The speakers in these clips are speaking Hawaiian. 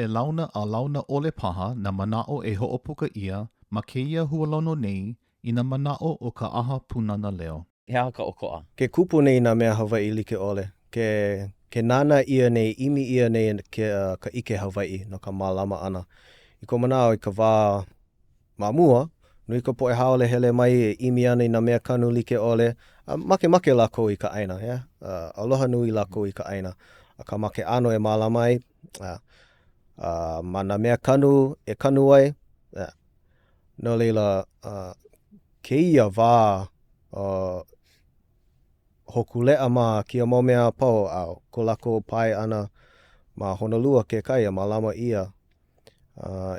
He launa a launa ole paha na manao e ho'opuka ia ma keia hualono nei I na manao o ka aha punana leo. He aha ka oko'a. Ke kupu nei nā mea Hawaii like ole. Ke nana ia nei, imi ia nei ka ike Hawaii no ka mālama ana. I ko manao I ka wā mamua, nui ka poe haole hele mai e imi ana I nā mea kanu like ole. Make lako I ka aina, yeah? Aloha nui lako I ka aina. Ka make ano e mālama ai. Ma nā mea kanu e kanu ai. No leila, keia wā hokulea ma kia mau mea pau au. Ko lako pai ana ma Honolua ke kaia, ma lama ia.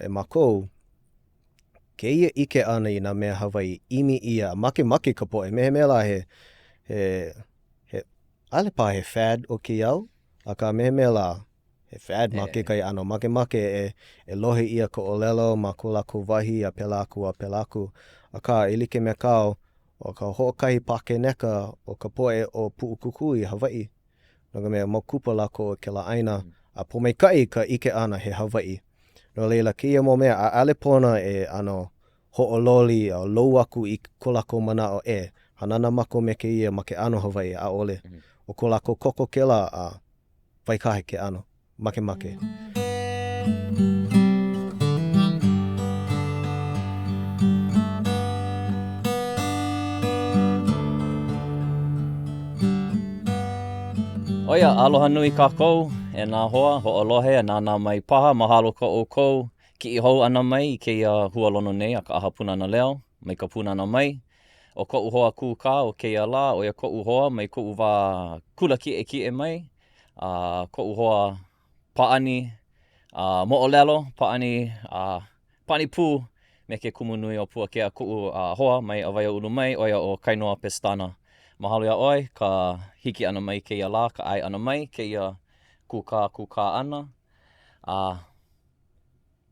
E makou, keia ike ana I nā mea Hawaii, imi ia, make ka poe. Mehe mea he alepa he fad o ki au, a ka mehe mea la he fad ma ke kai ano. Make e lohe ia ko olelo ma ko lako wahi a pelaku. A ka like mea kao, o ka ho'okahi pake neka o ka poe o Pu'ukuku I Hawaii. No ka mea maukupa lako ke la aina, a pomeikai ka ike ana he Hawaii. No leila kia mo mea, a ale pona e ano ho'ololi o lou aku I ko lako manao e. Hanana mako me ke ia ma ke ano Hawaii a ole. O ko lako koko kela a waikahe ke ano. Make. Oia, aloha nui kākou, e nā hoa, ho'olohe, e nāna mai paha, mahalo ka o kou, ki I hou ana mai I keia hualono nei a ka aha punana leo, mai ka punana mai. O ko'u hoa kūkā o keia la, o ia ko'u hoa mai ko'u wā kula ki'e mai, ko'u hoa pa'ani, mo'olelo, pa'ani pū, me ke kumu nui o Puakea ko'u hoa mai a Waiaulu mai, oia o Kainoa Pestana. Mahalo ia oi, ka hiki ana mai keia la, ka ai ana mai, keia kūkā ana.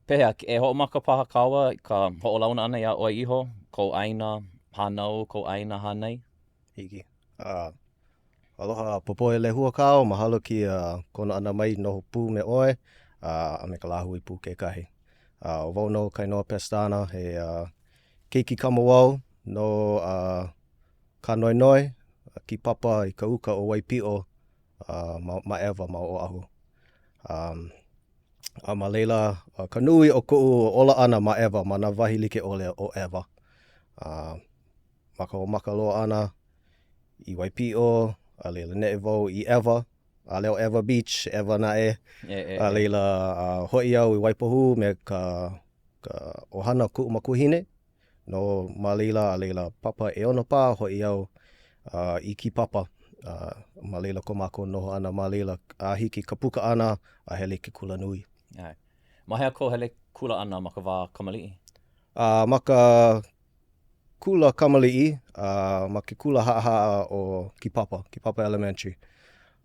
Pehea, e ho'omaka paha kaua, ka ho'olauna ana ia oi iho, kou aina hanau, kou aina hanai. Hiki. Aloha popoe lehua kao, mahalo ki kona ana mai noho pū me oi, a me ka lahui pū ke kahi. O wau no Kainoa Pestana, he keiki kamawau, no ka noinoi, ki papa I ka uka o Waipio, ma Ewa ma Oahu. Ma leila, ka nui o ko'u ola ana ma Ewa, ma nā wahi like ole o Ewa. Maka loa ana I Waipio, a leila ne wau I Ewa, a leo Ewa Beach, Ewa na e. A leila hoi au I Waipahu me ka ohana ku'u makuhine. No ma leila, a leila papa e ono pā, hoi au I ki papa. Ma leila ko mako noho ana, ma leila a hiki ka puka ana, a hele ke kula nui. Mahea ko hele kula ana ma ka wā kamali'i? Ma ka kula kamali'i, ma ke kula haa o ki papa elementary.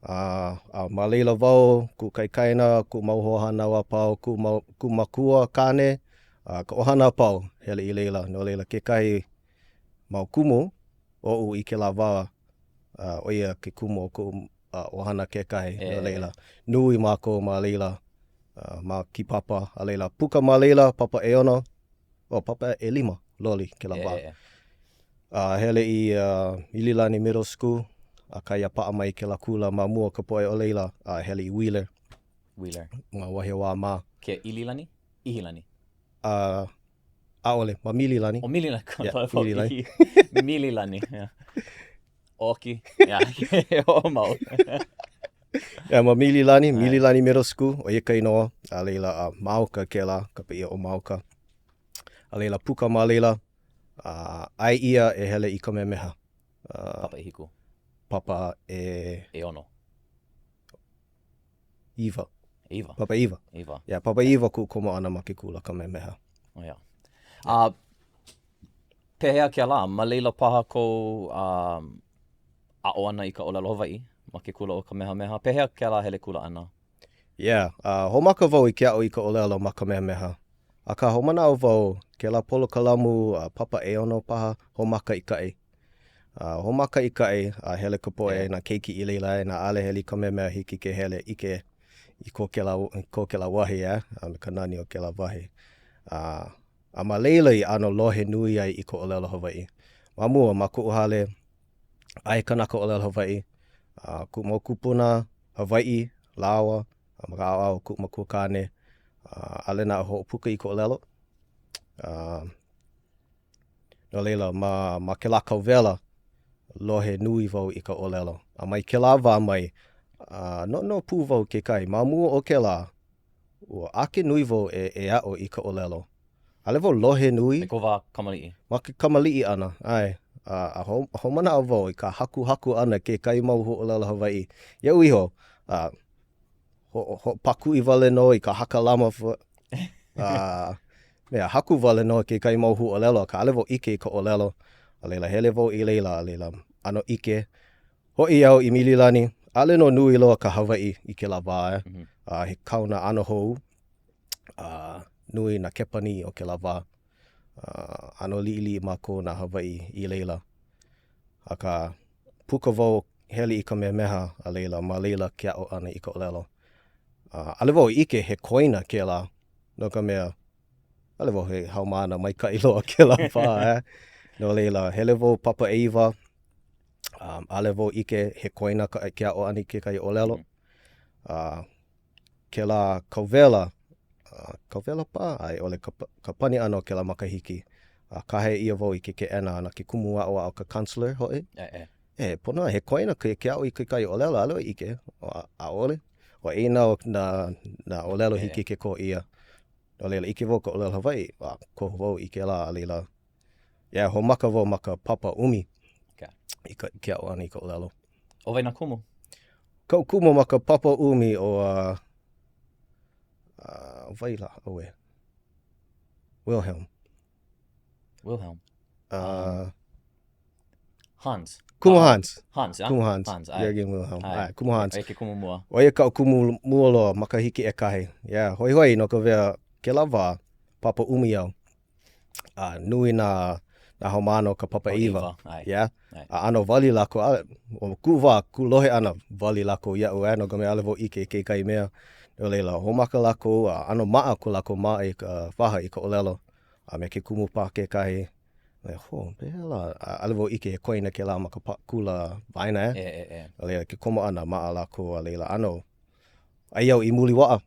Ma leila wau, ku kaikaina, ku mauho hanaua pau, ku makua kane, ka ohana pau, hele I leila. No leila ke kai mau kumu, o I ke la wā, o ia ke kumu o ku ohana ke kai, no leila. Nui mako ma leila, ma ki papa, a leila. Puka ma leila, papa e ono, papa e lima, loli ke la wā. Hele I Mililani Middle School, a kai a paa mai ke la kula ma mua ka poe o leila, hele I Wheeler. Ma wahi wā ma. Ke Ililani? Ihilani? Aole, ma Mililani. O Mililani. Yeah, Mililani. Mililani, yeah. Oki, yeah, o mau. Ma Mililani Middle School, o ia Kainoa, a leila Mauka ke la, ka pia o Mauka. A leila puka ma leila, ai ia e hele I ka memeha. Papa Ihiku. Papa e ono. Iva. Papa Iva. Yeah, Papa Iva ku komo ana ma ke kula ka memeha. Yeah. Pehea kia la, ma leila paha ko a'o ana I ka olelo Hawaii, ma ke kula o ka meha. Pehea kia la hele kula ana? Yeah, homaka wau I ke a'o I ka olelo ma ka meha. A ka homana o wau, ke la polo kalamu, papa e ono paha, homaka I kai. Homaka I kai, hele ka poe na keiki I leila, na ale heli ka memeha hiki ke hele ike I ko ke la wahi me ka nani o ke la wahi. A ma leila I ano lohe nui ai I ko olelo Hawaii. Ma mua ma kuʻu hale ai kanaka olelo Hawaii. Kuʻu kupuna Hawaii, Lawa, ma ka ao kuʻu makukane. Ale na hoʻopuka I ko olelo. No leila ma ke la kauwela lohe nui wau I ka olelo. A mai ke la wā mai no pū wau ke kai. Ma mua o ke la ua ake nui wau e a'o I ka olelo. Ale wau lohe nui. Me ko wā kamali'i. Ma ke kamali'i ana. Ai. Ho mana au wau I ka haku ana ke kai mau ho'olelo Hawaii. Iau iho. Ho paku I wale no I ka haka lama. Mea haku wale no ke kai mau ho'olelo. Ka ale wau ike I ka olelo. A leila hele wau I leila. A leila ano ike. Ho'i au I Mililani. Ale no nui loa ka Hawaii I ke la wā. He kauna ano hou. Nui na kepani o ke la wā. Ano li'ili mako na Hawaii I leila. Aka puka wau heli I ka meha a leila. Ma leila ke a'o ana I ka olelo. Ale wau ike he koina ke la. No ka mea. Ale wau he haumana maikai loa ke la wā. No leila hele wau papa eiwa. Ale wau ike he koina ke a'o ana I ke kai olelo. Ke la kauwela. Kauwela pa ai ole ka pani ano ke la makahiki. Kahe ia wau I ke ena ana ke kumu a'o ka counselor hoi. Pona he koina ke a'o I ke kai olelo alo ike. A ole. O ina na olelo hiki ke ko ia. O leila ike wau ka olelo Hawaii. Ko wau I ke la a leila. Ho maka wau maka papa umi. I ke a'o ana I ka olelo. O wai na kumu? Kau kumu maka papa umi o Vaila oe. Wilhelm. Hans. Kumu Hans. Hans, ja? Kumu Hans. ai. Wilhelm. Kumu Hans. Ai ke kumu mua. Oia kau kumu mua loa makahiki e kahi. Hoi no ka vea ke la wā papa umi au. Nui na haumano ka papa iwa. Ano wali lako. O ku wā ku lohe ana wali lako iau no ka mea ale wau ike ke kai mea. No leila, ho maka lako, ano maa ko lako maa I ka whaha I ka olelo. Me ke kumu pā ke kai. Pehela. Ale wau ike he koina ke la maka kula vaina A leila, ke komo ana maa lako a leila. Ano, ai au I muli waa.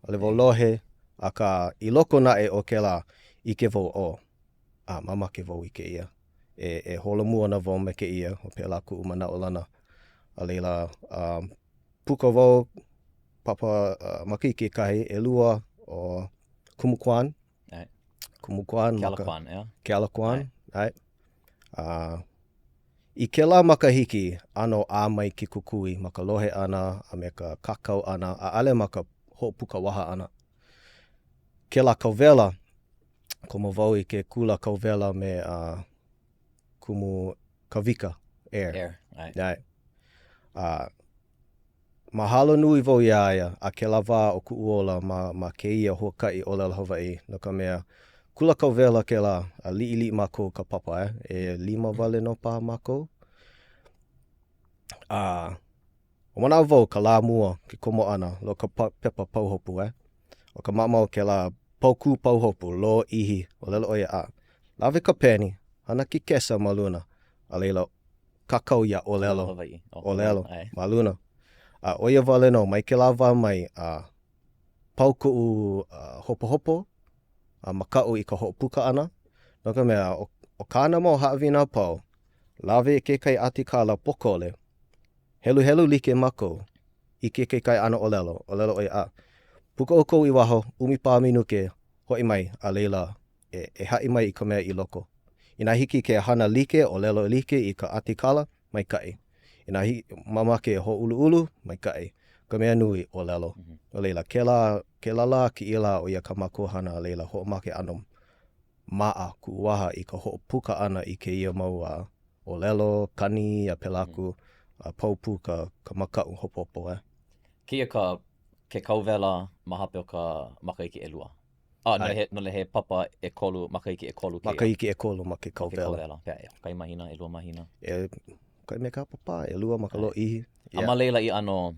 Ale wau lohe. Aka I loko na o ke la ike wau o. Mama ke wau ike ia. E holamua na wau me ke ia. O pe la ku umana o lana. A leila, puka wau. Papa makike kahi e lua o Kumukwan. Kumukwan. Kealakuan, Kealakuan. I ke la makahiki, ano a mai ki kukui, maka lohe ana, a me ka kakau ana, a ale maka ho'opuka waha ana. Ke la kauwela, ko ma wau I ke kula kauwela me kumu kawika, air. Mahalo nui wau iaia a ke la wā o kuuola ma ke ia huakai olelo Hawaii. No ka mea kula kauwela ke la a li'i mako ka papa E 5 wale no paha mako. O mana wau ka la mua ke komo ana lo ka pepa pauhopu O ka mamau ke la pauku pauhopu lo ihi o lelo oia Lave ka peni, hana ki kesa maluna. A leila kakau ia olelo. Olelo, maluna. Oia wale no, mai ke la wā mai pau ku'u hopo makau I ka ho'opuka ana. No ka mea, o kāna mau haawina pau, lawe ke kai atikala pokole, helu like mako, I ke kai ana olelo oia puka o kou I waho, umi pā minuke, hoi mai a leila e hai mai I ka mea I loko. Ina hiki ke hana like olelo like I ka atikala, mai kai. Ina mamake ho ulu mai kai. Ka mea nui o lelo. O leila, ke la ki ila o ia ka makuhana a leila ho make ano maa ku waha I ka ho puka ana I ke ia mau o lelo, kani, a pelaku, a paupu ka makau hopopo Kia ke kauwela mahape o ka makaiki e lua. No le he papa e kolu, makaiki e kolu. Makaiki e kolu ma ke kauwela. Kai mahina, e lua mahina. Kai me ka papa, e lua maka lo ihi. A ma leila I ano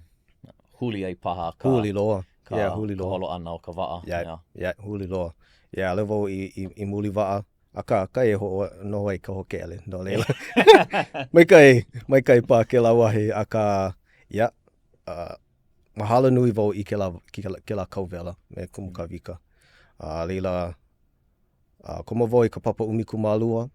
huli ai paha ka Huli loa. ka, huli ka loa. holo ana o ka waa. Huli loa. Levo I muli waa. Aka kai ho no ai ka hokele no leila. Mai kai pa ke la wahi aka mahalo nui vo I ke la kauvela me kumu ka vika. Leila koma vo I ka papa umiku malua.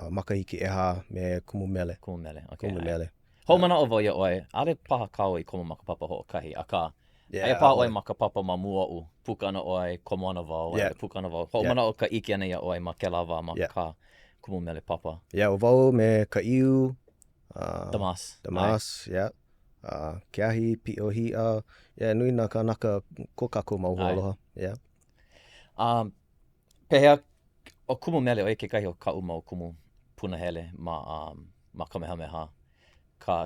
Makahiki eha me kumu mele. Kumu mele. Okay. Kumu mele. Ho mana o ia oi, ale paha kau I koma makapapa ho kahi. Aka aia paha oi makapapa ma mua u. Puka ana oi komona vau. Puka ana vau. Ho mana o ka iki ana ia oi ma ke lava ma ka kumu mele papa. O vau me ka iu. Damas. Keahi, piohia. Nui na ka naka ko kako mau aloha. Pehea o kumu mele oi ke kahi o kau mau kumu punahele ma Kamehameha.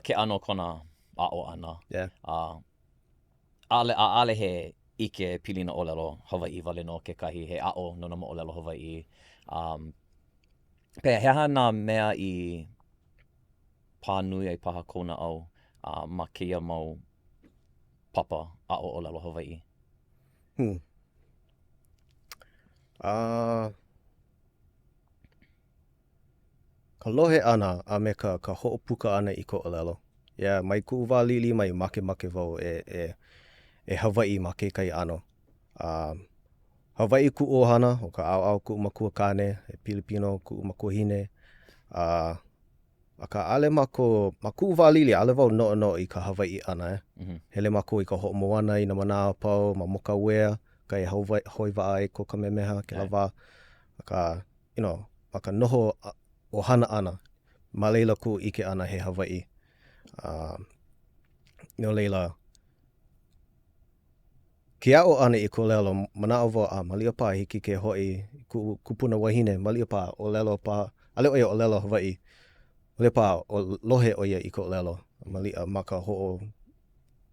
Ke ano kona a'o ana. Ale he ike pilina olelo Hawaii wale no ke kahi he a'o no nama olelo Hawaii. Pehea heha nā mea I pānui ai paha kona au ma keia mau papa a'o olelo Hawaii. Ka lohe ana a me ka ho'opuka ana I ko olelo. Mai ku'u wā lili mai make wau e Hawaii ma ke kai ano. Hawaii ku'u ohana o ka au ku'u makua kane, e Pilipino ku'u makua hine. Aka ale mako, ma ku'u wā lili, ale wau no I ka Hawaii ana Hele mako I ka ho'omoana I na manā pau, ma moka wea, kai hoi wa'a e ko Kamehameha, ke la wā. Aka, maka noho o hana ana, ma leila ku ike ana he Hawaii. No leila, ke a'o ana I ko lelo, mana o wā, malia pā hiki ke hoi kupuna wahine, malia pā o lelo pā, ale oia o lelo Hawaii, malia pā o lohe oia I ko lelo, malia maka ho'o,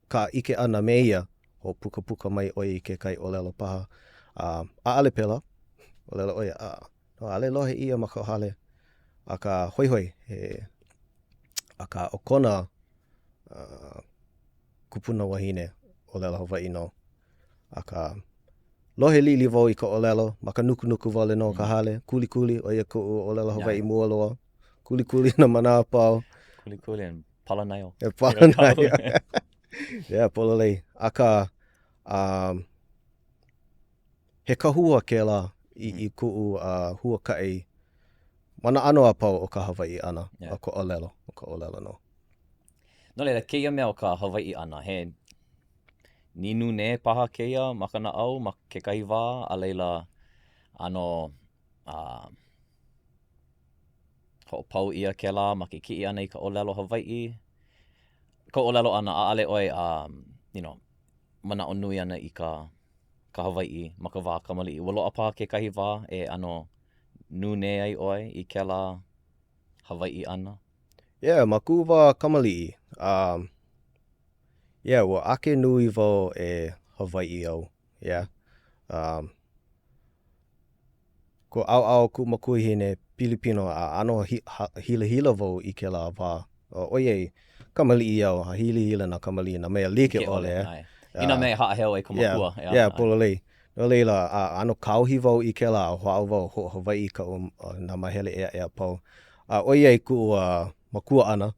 ka ike ana me ia, ho puka mai oia I ke kai o lelo paha. Ale pela, o lelo oia, ale lohe ia maka hale. Aka hoi, aka o kona kupuna wahine o lelo Hawaii no. Aka lohe lili wau I ka o lelo, maka nuku wale no ka hale, kuli, oia ko o lelo Hawaii mua loa, kuli na mana pau. Kuli and Palanaio. Palanaio. Pololei. Aka he kahua ke la I ku'u hua kai. Mana ano a pau o ka Hawaii ana, o ka olelo no. No leila, keia mea o ka Hawaii ana, he ninu ne paha keia makana au, ma ke kahi wā, a leila ano ho'opau ia ke la, ma ke ki'i ana I ka olelo Hawaii. Ka olelo ana, a ale oi, mana o nui ana I ka Hawaii, ma ka wā kamali'i. Waloa paha ke kahi wā, e ano nune ai oi I ke la Hawaii ana? Ma ku wā kamali'i. Wa ake nui wau e Hawaii au. Ko au ku makui hine Pilipino a ano hila wau I ke la wā. Oiei, kamali'i au, hila na kamali'i na mea like ole. Ina mea haaheo ai ka makua. Pololei. No leila, ano kauhi wau I ke la, ho'au wau ho Hawaii ka na mahele ea pau. Oiei ku makua ana,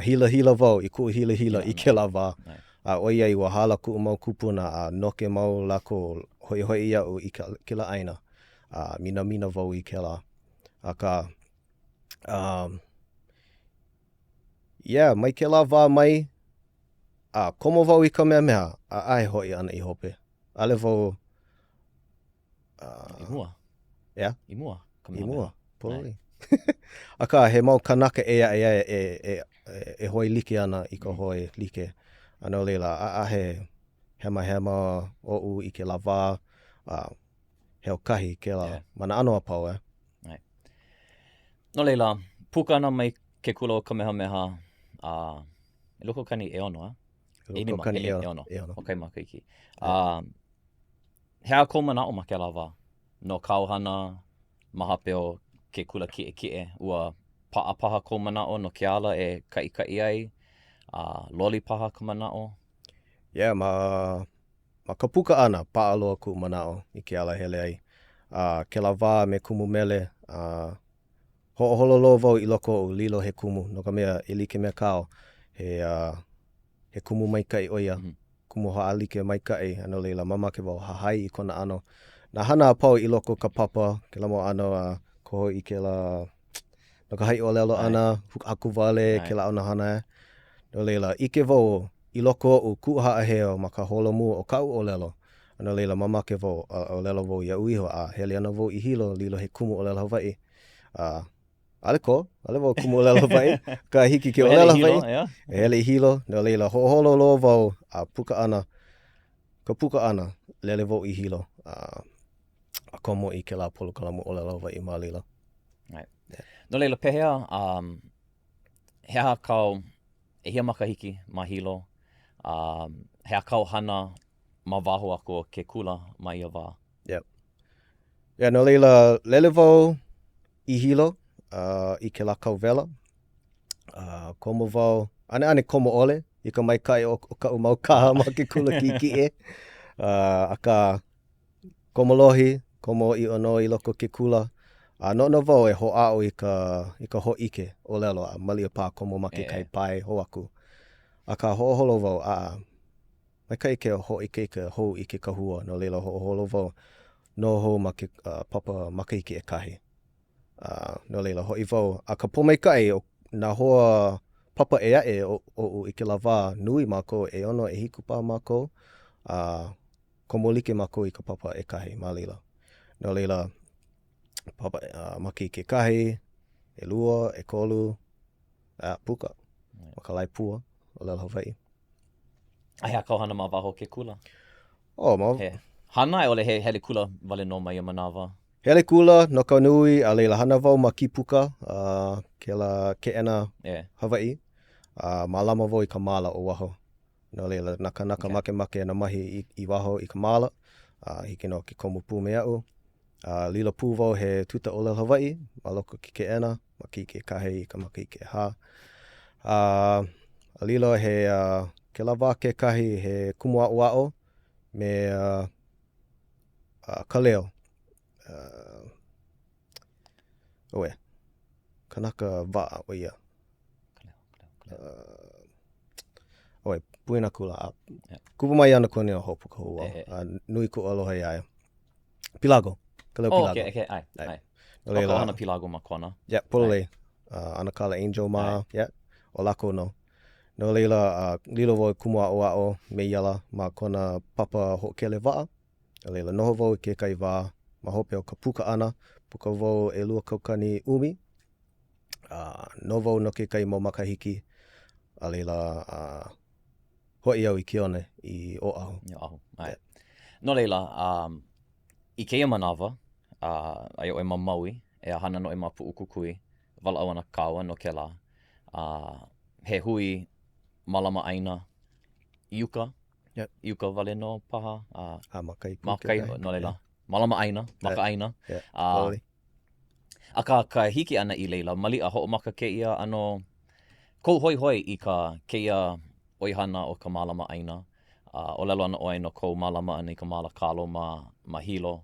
hila wau I ku hila I ke la wā. Oiei wa hala ku mau kupuna, noke mau lako hoi iau I ke la aina. Mina wau I ke la. Aka, mai ke la wā mai, komo wau I Kamehameha, ai hoi ana I hope. Ale wau... Imua, pololei. Aka, he mau kanaka e hoi like ana I ka hoi like. Ano leila, he hema o I ke la wā, he o kahi ke la mana ano a pau No leila, puka ana mai ke kula o Kamehameha, e loko kani e ono, Loko kani e ono. Okay, makaiki. Hea ko mana o ma ke la wā. No kauhana, mahape o ke kula ki'e, ua paha ko mana o no ke ala e kai ai, loli paha ka mana o. ma ka puka ana paaloa ku manao I ke ala hele ai. Ke la wā me kumu mele, ho'ohololo wau I loko o lilo he kumu, no ka mea I like mea kao, he kumu maikai oia, kumu ha'alike maikai, ano leila mamake wau hahai I kona ano. Na hana apau I loko ka papa, ke la mo ano koho I ke la, no ka hai olelo ana, haku wale, ke la ona hana. No leila, ike wau I loko o ku haaheo ma ka holomu o kau olelo. Ano leila mamake wau, olelo wau ia uiho, hele ana wau I hilo, lilo he kumu olelo Hawaii. Ale wau kumu olelo Hawaii, ka hiki ke olelo Hawaii. Hele hilo, no leila ho'ohololo wau, puka ana, ka puka ana, lele wau I hilo. A komo I ke la polo kalamu olelo Hawaii ma lila. No leila pehea, he aha kau e hia makahiki ma hilo, he akau hana ma waho ako ke kula ma ia wā. No leila lele wau I hilo, I ke la kau vela, komo wau, ane komo ole, I ka maikai o ka mau kaha ma ke kula ki aka komo lohi, komo I ono I loko ke kula, no wau e ho'ao I ka ho'ike o lelo, malia pā komo ma ke kai pai ho aku. Aka ho'oholo wau, maikai ke ho'ike ke hou I ke kahua, no leila ho'oholo wau, no ho ma ke papa makahiki e kahi. No leila ho'i wau, a ka pomaikai o na hoa papa e ae o I ke la wā nui mako e ono e hiku pā mako, komo like mako I ka papa e kahi ma leila. No leila, papa makahiki e kahi, e lua, e kolu, puka, ma ka lai pua, o lela Hawaii. A he akau hana ma waho ke kula? Hana e ole he hele kula wale no mai manawa? Hele kula, no ka nui, a leila hana wau ma ki puka, ke ena Hawaii, malama wau I ka mala o waho. No leila, naka make na mahi I waho I ka mala, hiki no ke komo pū me au. Lila pū wau he tuta o lela Hawaii, ma loko ki ke ena, ma ki ke kahe I ka maki ke ha. A lilo he ke la wā ke kahi he kumu a'o me ka leo. Kanaka wā o ia. Puina kula. Kupu mai ana kone o hopu ka hua. Nui ku aloha I aia. Pilago. Ka leo Pilago. Okay, ai. Koko hana Pilago ma kona. Pololei. Ana kala Angel ma. O lako no. No leila, lilo wau kumu a'o me iala ma kona papa ho'okele wa'a. No leila, noho wau I ke kai wā, ma hope o ka puka ana, puka wau e lua kaukani umi. No wau no ke kai mo makahiki, a leila, hoi au I Kione I Oahu. No leila, I keia manawa, ai o e ma Maui, e a hana no e ma pu'u kukui, wala au ana kaua no ke la. He hui malama aina Iuka. Iuka wale no paha. Makai, no leila. Malama aina, maka aina. Ka hiki ana I leila, mali a ho'omaka keia ano, kou hoi I ka keia oihana o ka malama aina. O lelo ana oe no kou malama ana I ka mala kalo ma hilo.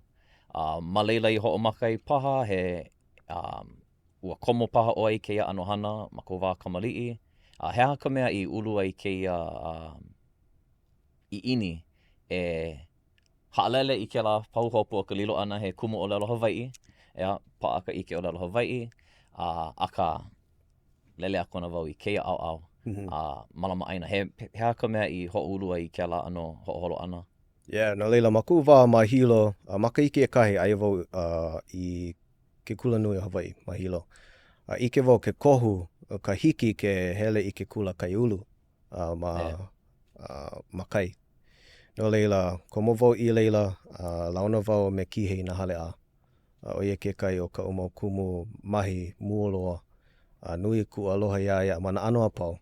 Ma leila I ho'omaka I paha, he ua komo paha oe I keia anohana, ma kou wā kamali'i. He aha ka mea I ulu ai keia I ini e haalele I ke la pauhopu o ka lilo ana he kumu o lelo Hawaii. Paaka ike o lelo Hawaii. Aka lele a kona wau I keia au. Malama aina. He aha ka mea I ho'ulu ai ke la ano ho'oholo ana. No leila, ma ku wā ma hilo, maka ike e kahi ai wau I ke kula nui o Hawaii ma hilo. Ike wau ke kohu, ka hiki ke hele I ke kula kai ulu ma kai. No leila, komo wau I leila, launa wau me kihei na hale a. O ia ke kai o ka umau kumu mahi muoloa. Nui ku aloha ia mana ano apau.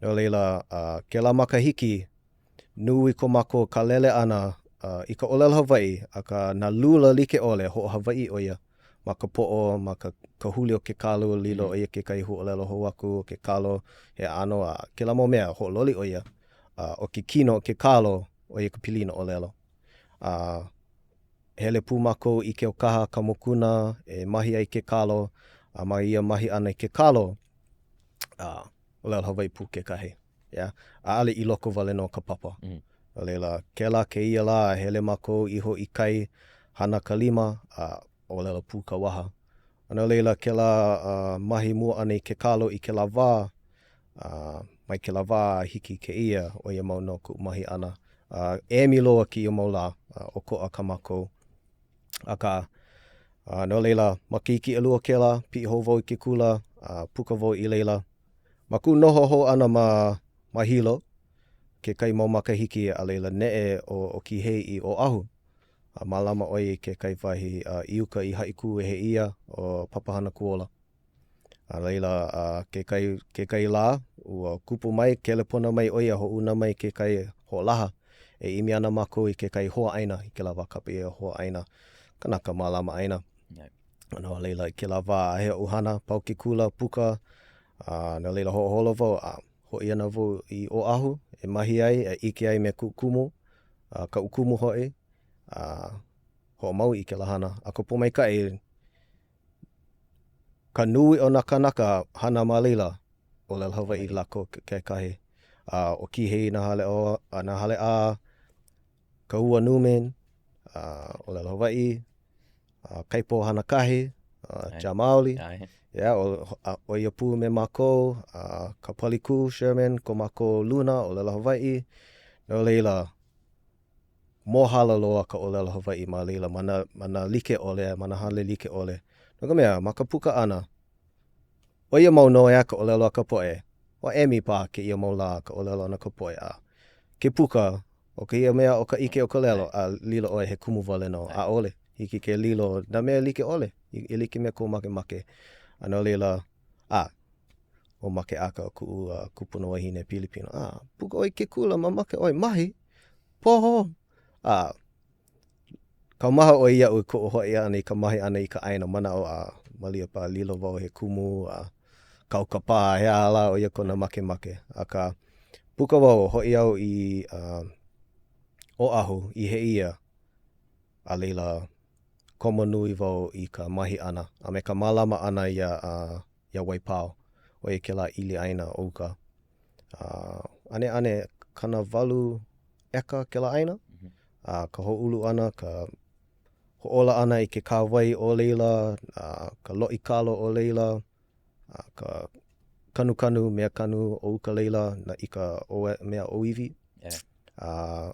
No leila, ke la makahiki, nui ko mako ka lele ana I ka olelo Hawaii, aka na lula like ole ho Hawaii o ia. Ma ka po'o, ma ka huli o ke kalo lilo o ia ke kai hu olelo ho aku, ke kalo, he ano ke la mo mea ho loli o ia. o ke kino, ke kalo, o ia ka pilina o lelo. Hele pū mākou I ke o kaha ka mokuna, e mahi ai ke kalo, ma ia mahi ana I ke kalo, o lelo Hawaii pū ke kahi. Yeah? Ale I loko wale no ka papa. O leila, kela ke ia la, hele mākou iho I kai, hana ka lima, o lelo pū ka waha. Ano leila, kela mahi mua ana I ke kalo I ke la wā, mai ke la wā hiki ke ia, o ia mau no ku mahi ana. E mi loa ki ia mau la, o ko a ka mākou. Aka, no leila, makiki alua ke la, pi ho vau I ke kula, puka vau I leila. Maku noho ho ana ma hilo, ke kai mau makahiki a leila ne o ki hei I o ahu. Malama oi ke kai wahi iuka I haiku e he ia o papahana kuola. A leila ke kai la, ua kupu mai, kele pona mai oia ho una mai ke kai ho laha. E imi ana mākou I ke kai hoa aina, I ke la wakapi e hoa aina. Kanaka malama aina. Ano leila I ke la wā he uhana, pau ke kula, puka, na leila ho holo vau, ho iana vau I o ahu, e mahi ai, e ike ai me kukumu, ka ukumu hoi, ho mau I ke lahana. A ko po mai kai, ka nui o na kanaka hana ma leila, o lel Hawaii lako ke kahi. O ki hei na hale a, ka ua numen, o lel Hawaii, kaipo hana kahi, Jamaoli. Yeah, o ia pū me mākou, ka Paliku, Sherman, ko mākou Luna, o lel Hawaii. No leila, mohala loa ka o lel Hawaii ma leila, mana like ole, mana hale like ole. No ka mea, ma ka puka ana, o ia mau no ea ka o lelo ka poe, o emi pā ke ia mau la ka o lelo ana ka poe ke puka, o ka ia mea o ka ike o ka lelo, lilo oe he kumu wale no, a ole, hiki ke lilo, na mea like ole, I like mea ko make. Ano leila, o make aka ku kupuna wahine Pilipino. Puka oi ke kula, ma make oi, mahi, poho. Ka maha o ia ui ko o hoi ana I ka mahi ana I ka aina, mana o malia pa lilo wau he kumu, kau ka pā, he ala o ia kona make. Aka puka wau hoi au I o ahu, I he ia, a leila komo nui wau I ka mahi ana, a me ka malama ana ia waipao, o ia ke la ili aina ouka. Ane kana walu eka ke la aina, ka ho ulu ana, ka ho ola ana I ke kāwai o leila, ka loi kalo o leila, ka kanu, mea kanu o uka leila, na I ka mea oiwi. A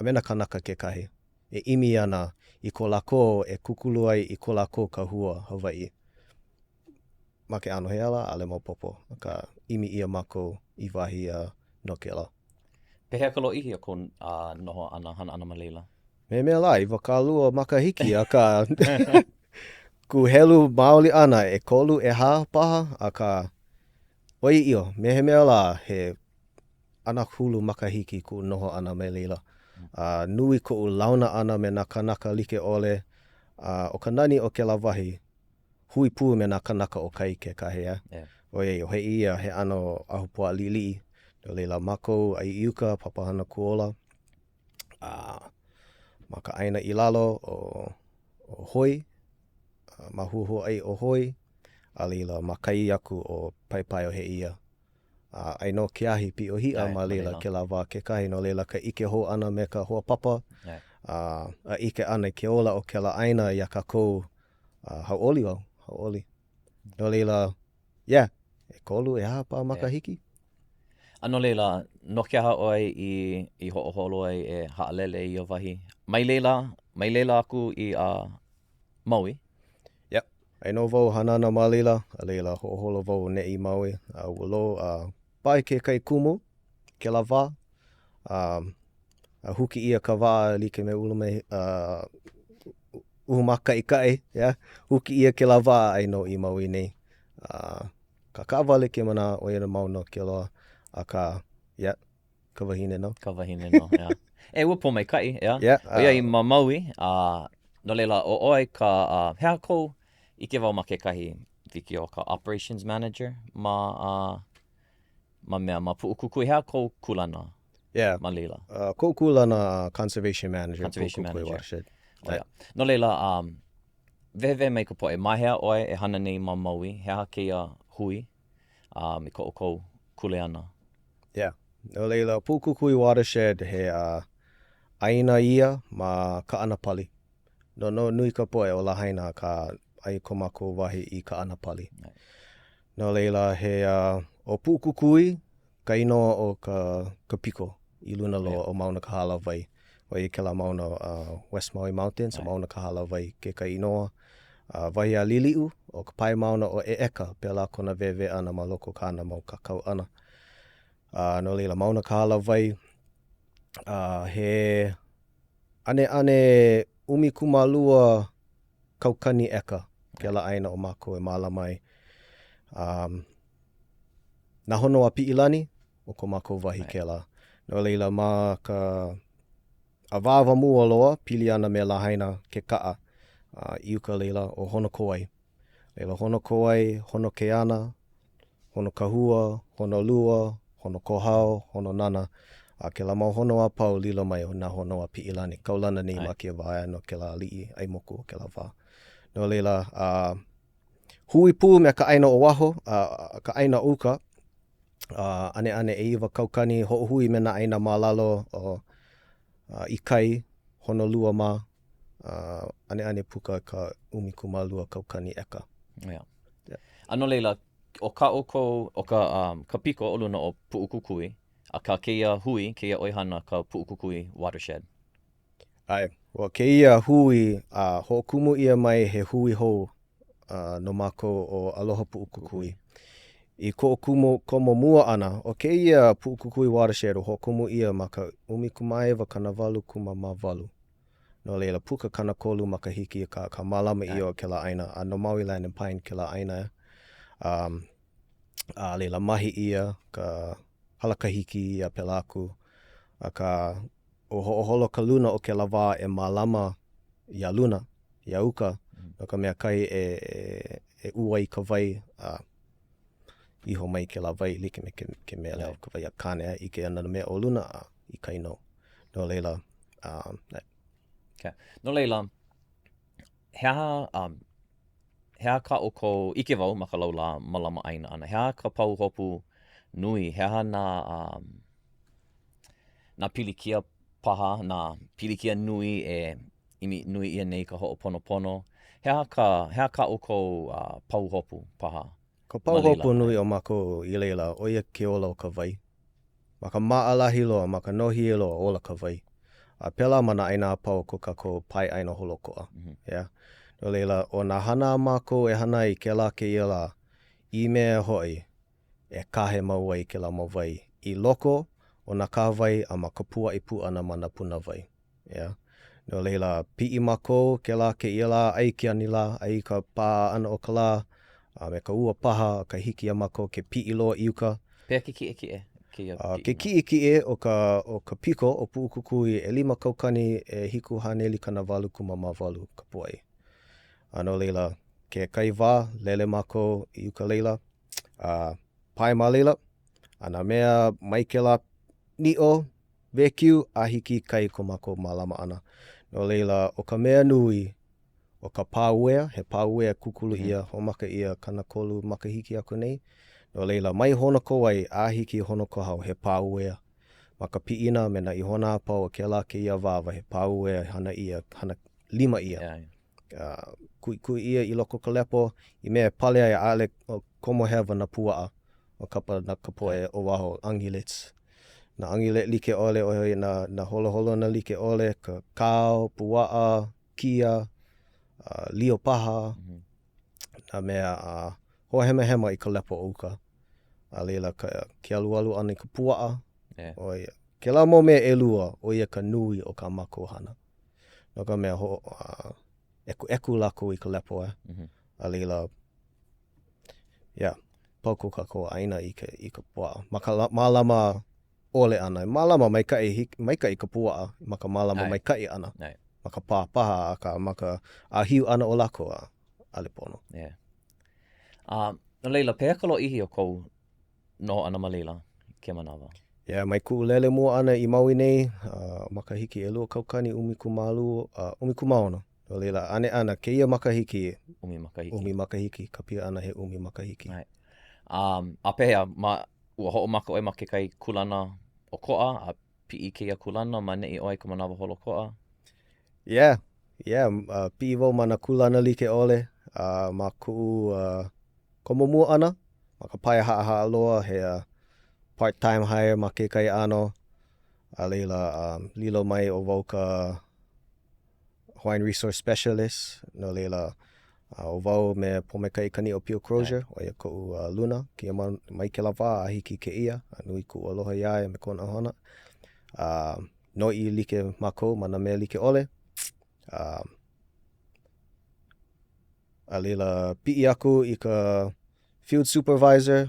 mena kanaka ke kahi. E imi ana I ko lako, e kukulu ai I ko lako ka hua Hawaii. Ma ke ano he ala, ale mau popo. Ka imi ia mako I wahi no ke la. Pehea ka lo ihi o ko noho ana hana ana ma leila? Mea la, I wakalua makahiki, aka ku helu maoli ana, e kolu e ha paha, aka oi io, me he mea la, he ana hulu makahiki ku noho ana me leila. Nui ko launa ana me na kanaka like ole, o ka nani o ke la wahi, hui pū me na kanaka o kai ke kahea. Oie, o he ia, he ano ahupua lili, no leila mako, ai iuka, papahana kuola, ma ka aina I lalo o hoi, ma huhu ai o hoi, a leila ma kai aku o pai o he ia. Ai no ke ahi pi o hia ma leila ke la wā ke kahi no leila ka ike ho ana me ka hoa papa, a ike ana ke ola o ke la aina ia ka kou hauoli wau, hauoli. No leila, e kolu e hapa makahiki. Ano leila, no ke aha oi I ho'oholo ai e haalele I o wahi. Mai leila aku I Maui? Ai no vau hanana ma leila, a leila ho'oholo vau ne I Maui. Ulo, pai ke kai kumu, ke la wā. Huki ia ka wā like me ulu me uhumaka I huki ia ke la wā ai no I Maui nei. Ka kāwale ke mana o ia mau no ke loa, a ka wahine no. Ka wahine no, E ua po mai kai, O ia I Maui, no leila o oi ka hea kou I ke wau ma ke kahi wiki o ka operations manager ma ma mea ma pu'ukukui hea kou kulana Yeah. ma leila. Ko kulana conservation manager. Conservation Pu'ukukui manager. watershed. O ia. No leila, vehe mai ka poe. Mahea oe e hana nei ma Maui. Hea keia hui. I kou kule ana. Yeah. No leila, Pu'ukukui watershed he aina ia ma Ka'anapali. No nui ka poe o Lahaina ka ai ko mākou wahi i Ka'anapali. Right. No leila he o Pu'ukukui ka inoa o ka piko I luna loa o Mauna Kahalawai. O I ke la Mauna West Maui Mountains, o Mauna Kahalawai ke ka inoa. Wahi a Lili'u o ka pai mauna o Eka pela kona vewe ana ma loko kāna mau kakau ana. No leila Mauna Kahalawai he ane umikumalua kaukani eka ke la aina o mākou e mālamai. Na hono a Pi'ilani o ko mākou wahi ke la. No leila ma ka awāwa mua loa pili ana me Lahaina ke ka'a I uka leila o hono koai. Leila hono koai, hono ke ana, hono kahua, hono lua, hono kohao, hono nana. Ke la mau hono a pau lilo mai o na hono a Pi'ilani. Kaulana nei ma ke wae no ke la li'i ai moku o ke la wā. No leila, hui pū me ka aina o waho, ka aina uka, ane e iwa kaukani, ho hui me na aina mālalo o Ikai, Honolua ma, ane puka ka umikumalua kaukani eka. Yeah. Ano leila, o ka piko o luna o Pu'ukukui, a ka keia hui, keia oihana ka Pu'ukukui watershed. Ai, o keia hui, ho'okumu ia mai he hui hou no mākou o Aloha Pu'ukukui. I komo mua ana, o keia Pu'ukukui watershed o ho'okumu ia ma ka umikumaewa kanavalu kumamawalu. No leila puka kanakolu ma ka hiki ka malama I o ke la aina, a no Maui Land and Pine ke la aina. A leila mahi ia, ka halakahiki ia pelaku, a ka o holo ka luna o ke la wā e malama ia luna, ia uka, no ka mea kai e ua I ka vai, iho mai ke la vai like me ke mea leo ka vai a kāne, I ke ana mea o luna I kaino. No leila, Okay. No leila, hea ka o ko ike wau ma ka laula malama aina ana. Hea ka pau hopu nui, hea na pilikia paha, na pilikia nui e imi nui ia nei ka ho'oponopono. Hea ka o ko pau hopu paha. Ka pau hopu nui o mako I leila o ia ke ola o ka vai. Ma ka maalahi loa, ma ka nohi e loa ola ka vai. Pela mana aina a pau ko kako pai aina holokoa. Yeah. No leila, o na hana mako e hana I ke la ke ia la I mea hoi e kahe mau ai ke la mau vai. I loko o na ka vai a ma kapua I pu ana mana puna vai. Yeah. No leila, pi'i mako ke la ke ia la ai ki ani la, ai ka pā ana o ka la, me ka ua paha, ka hiki a mako ke pi'i loa I uka. Pea ke ki Ke ki o ka piko o Pu'ukukui e 5 kaukani e hiku haneli kanavalu kumamawalu ka puai. No leila, ke kai wā, lele mako I uka leila, pai ma leila, ana mea mai ke la ni'o, vekiu, a hiki kai ko mako malama ana. No leila, o ka mea nui, o ka pāuea, he pāuea kukulu ia, homaka ia kanakolu makahiki aku nei. No leila, mai hono ko ai, a hiki hono ko hau, he pāuea. Ma ka pi'ina, me na I hona a pau, ke la ke ia vāwa, he pāuea, hana 5 ia. Kui ia I loko ka lepo, I mea pale ai ale komo hewa na pua'a, o kapa na kapoe o waho, angilets. Na angilet like ole, o na holo na like ole, ka kao, pua'a, kia, lio paha, na mea hoa hema I ka lepo o uka. A leila ke alualu ana I ka pua'a. O ia. Ke la mo mea elua o ia ka nui o ka mako hana. No ka mea eku lako I ka lepo A leila, pauko kako aina I ka pua'a. Ma ka malama ole ana. Malama mai kai ka pua'a. Ma ka malama mai kai ana. Ma ka paha ma ka hiu ana o lako ale pono. No leila, pea ka lo ihi o kou no ana ma leila. ke manawa. Mai ku'ulele mua ana I Maui nei, makahiki e lua kaukani umi kumaono. No leila, ane ana, keia makahiki. Umi makahiki, ka pia ana he umi makahiki. Right. A pehea, ua ho'omaka oi ma ke kai kulana o ko'a, a pi'i keia kulana, ma ne'i oi ka manawa holo ko'a? Pi'i wau mana kulana like ole, ma ku'u komo mua ana, ma ka paia ha'a loa, he part-time hire ma ke kai ano, a leila lilo mai o wau ka Hawaiian Resource Specialist, no leila o wau me Pomekai Kani o Pio Crozier, o ia ko'u Luna, kia mai ke lawa a hiki ke ia, a nui ku aloha iae me kona hona. No I like mako, mana mea like ole. A leila pi'i aku I ka Field Supervisor,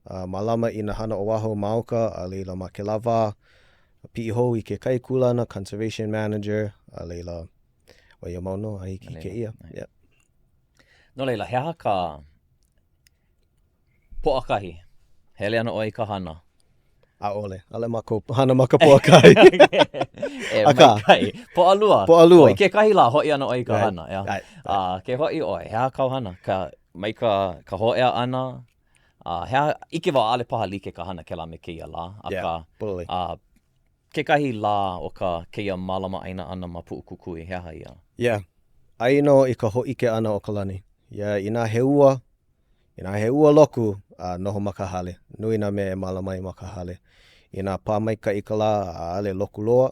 malama I na hana Oahu Maoka, a leila ma ke lawa, pi'i hou I ke kai kulana, Conservation Manager, a leila o ia mauno a hiki ke ia. No leila, he aha ka po'akahi, hele ana oi ka hana. Ole, ale mako hana maka po'akahi. Maikai, po'alua. Po'alua. Oi ke kahi la hoi ana oi ka hana. Ke hoi oi, he aha kau hana, mai ka ho'ea ana, he aha, ike wau ale paha like ka hana ke la me keia la. Totally. Ke kahi la o ka keia malama aina ana ma pu'u kukui, he aha ia? Ai no I ka ho'ike ana o ka lani. Ina he ua loku, noho makahale. Nui na me malamai makahale. Ina pā maika I ka la, ale loku loa,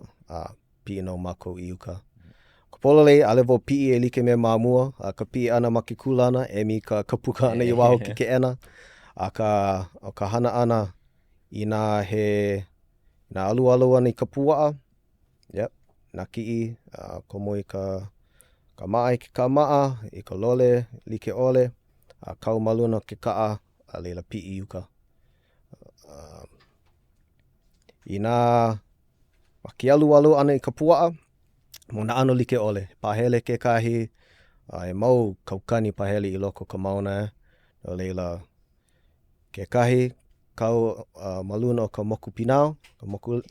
pi'i no mako I uka. Ka pololei, ale vo pi'i e like me mamua, ka pi'i ana ma ke kulana, e mi ka kapuka ana I waho ki ke ena. O ka hana ana, ina alu ana I ka pua'a. Na ki'i, komo I ka ma'a I ke ka ma'a, I ka lole, like ole, kau maluna ke ka'a, a leila pi'i uka. Ina ki alu ana I ka pua'a, mo na ano like ole, pahele ke kahi, e mau kaukani pahele I loko ka mauna, no leila ke kahi, kau maluna o ka moku pinao, ka moku,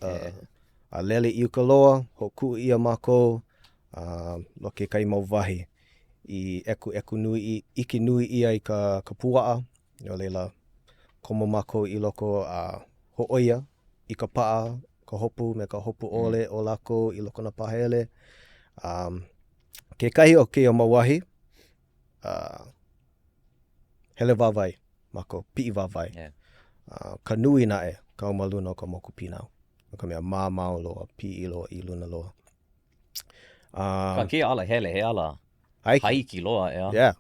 a lele I uka loa, hoku ia mako, lo ke kai mau wahi, I eku nui, iki nui ia I ka pua'a, no leila komo mako I loko ho'oia, I ka pa'a, ka hopu me ka hopu ole o lako I loko na pahele. Ke kahi o keia mauahi, hele wawai, mako, pi'i wawai. Ka nui na kau maluna o ka moku pinao. Ka mea māmau loa, pi'i loa, I luna loa. Ka kia ala hele, he ala haiki loa, ea?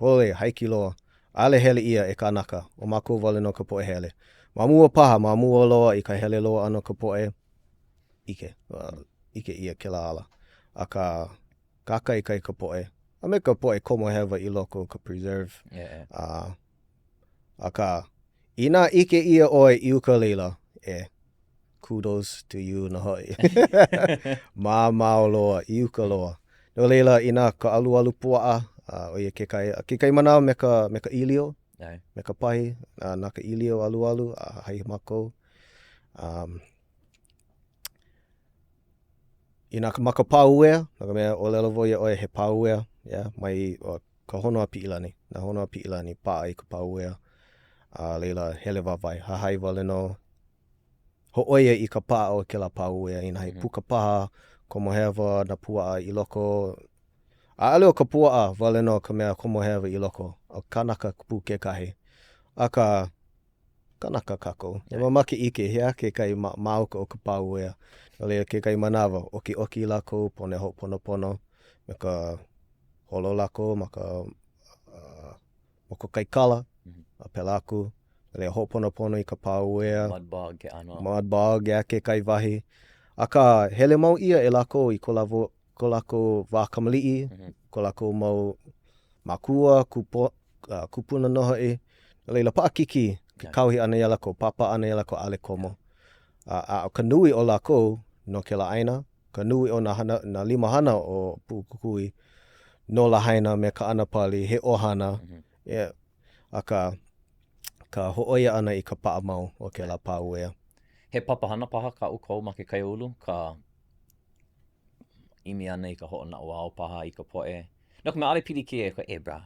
Ole, haiki loa. Ale hele ia e kanaka, o mako wale no ka poe hele. Mamua paha, mamua loa, I ka hele loa ano ka poe, ike ia ke la ala. A ka kaka I kai ka poe. A me ka poe komo hewa I loko ka preserve. A ka ina ike ia oi I uka leila, kudos to you na hoi. Māmau loa, I uka loa. No leila ina ka alu pua'a, o ia ke kai mana me ka ilio, me ka pahi, na ka ilio alu, hai mako. Ina ka maka pauea, na ka mea o lelo vo ia oi he pauea, mai ka honua pi'ilani, na honua pi'ilani pa'a I ka pauea. Leila hele wawai, hahai wale no, ho'oia I ka pa'a o ke la pauea, ina hei puka paha, komo hewa na pua'a I loko. Ale o ka pua'a wale no ka mea komo hewa I loko, o kanaka pu ke kahi. Aka kanaka kako. E mamake ike, hea ke kai mauka o ka pauea. Leila ke kai manawa, oki lako, pone ho pono, me ka holo lako, ma ka moko kai kala, a pelaku. Leila ho pono I ka pauea. Mud bog, ke kai wahi. Aka hele mau ia e lako I ko lako wākamali'i, ko lako mau makua, kupuna noho I. Leila paakiki, ke kauhi ana ia lako, papa ana ia lako ale komo. Ka nui o lako, no ke la aina, ka nui o na lima hana o Pu'ukukui, no la haina me ka ana pali, he ohana. Aka ka ho'oia ana I ka pa'a mau o ke la pāuea. He papahana paha ka ukou ma ke kaiolu, ka imi ana I ka ho'ona o paha I ka po'e. No ka mea ale pili kia ka bra.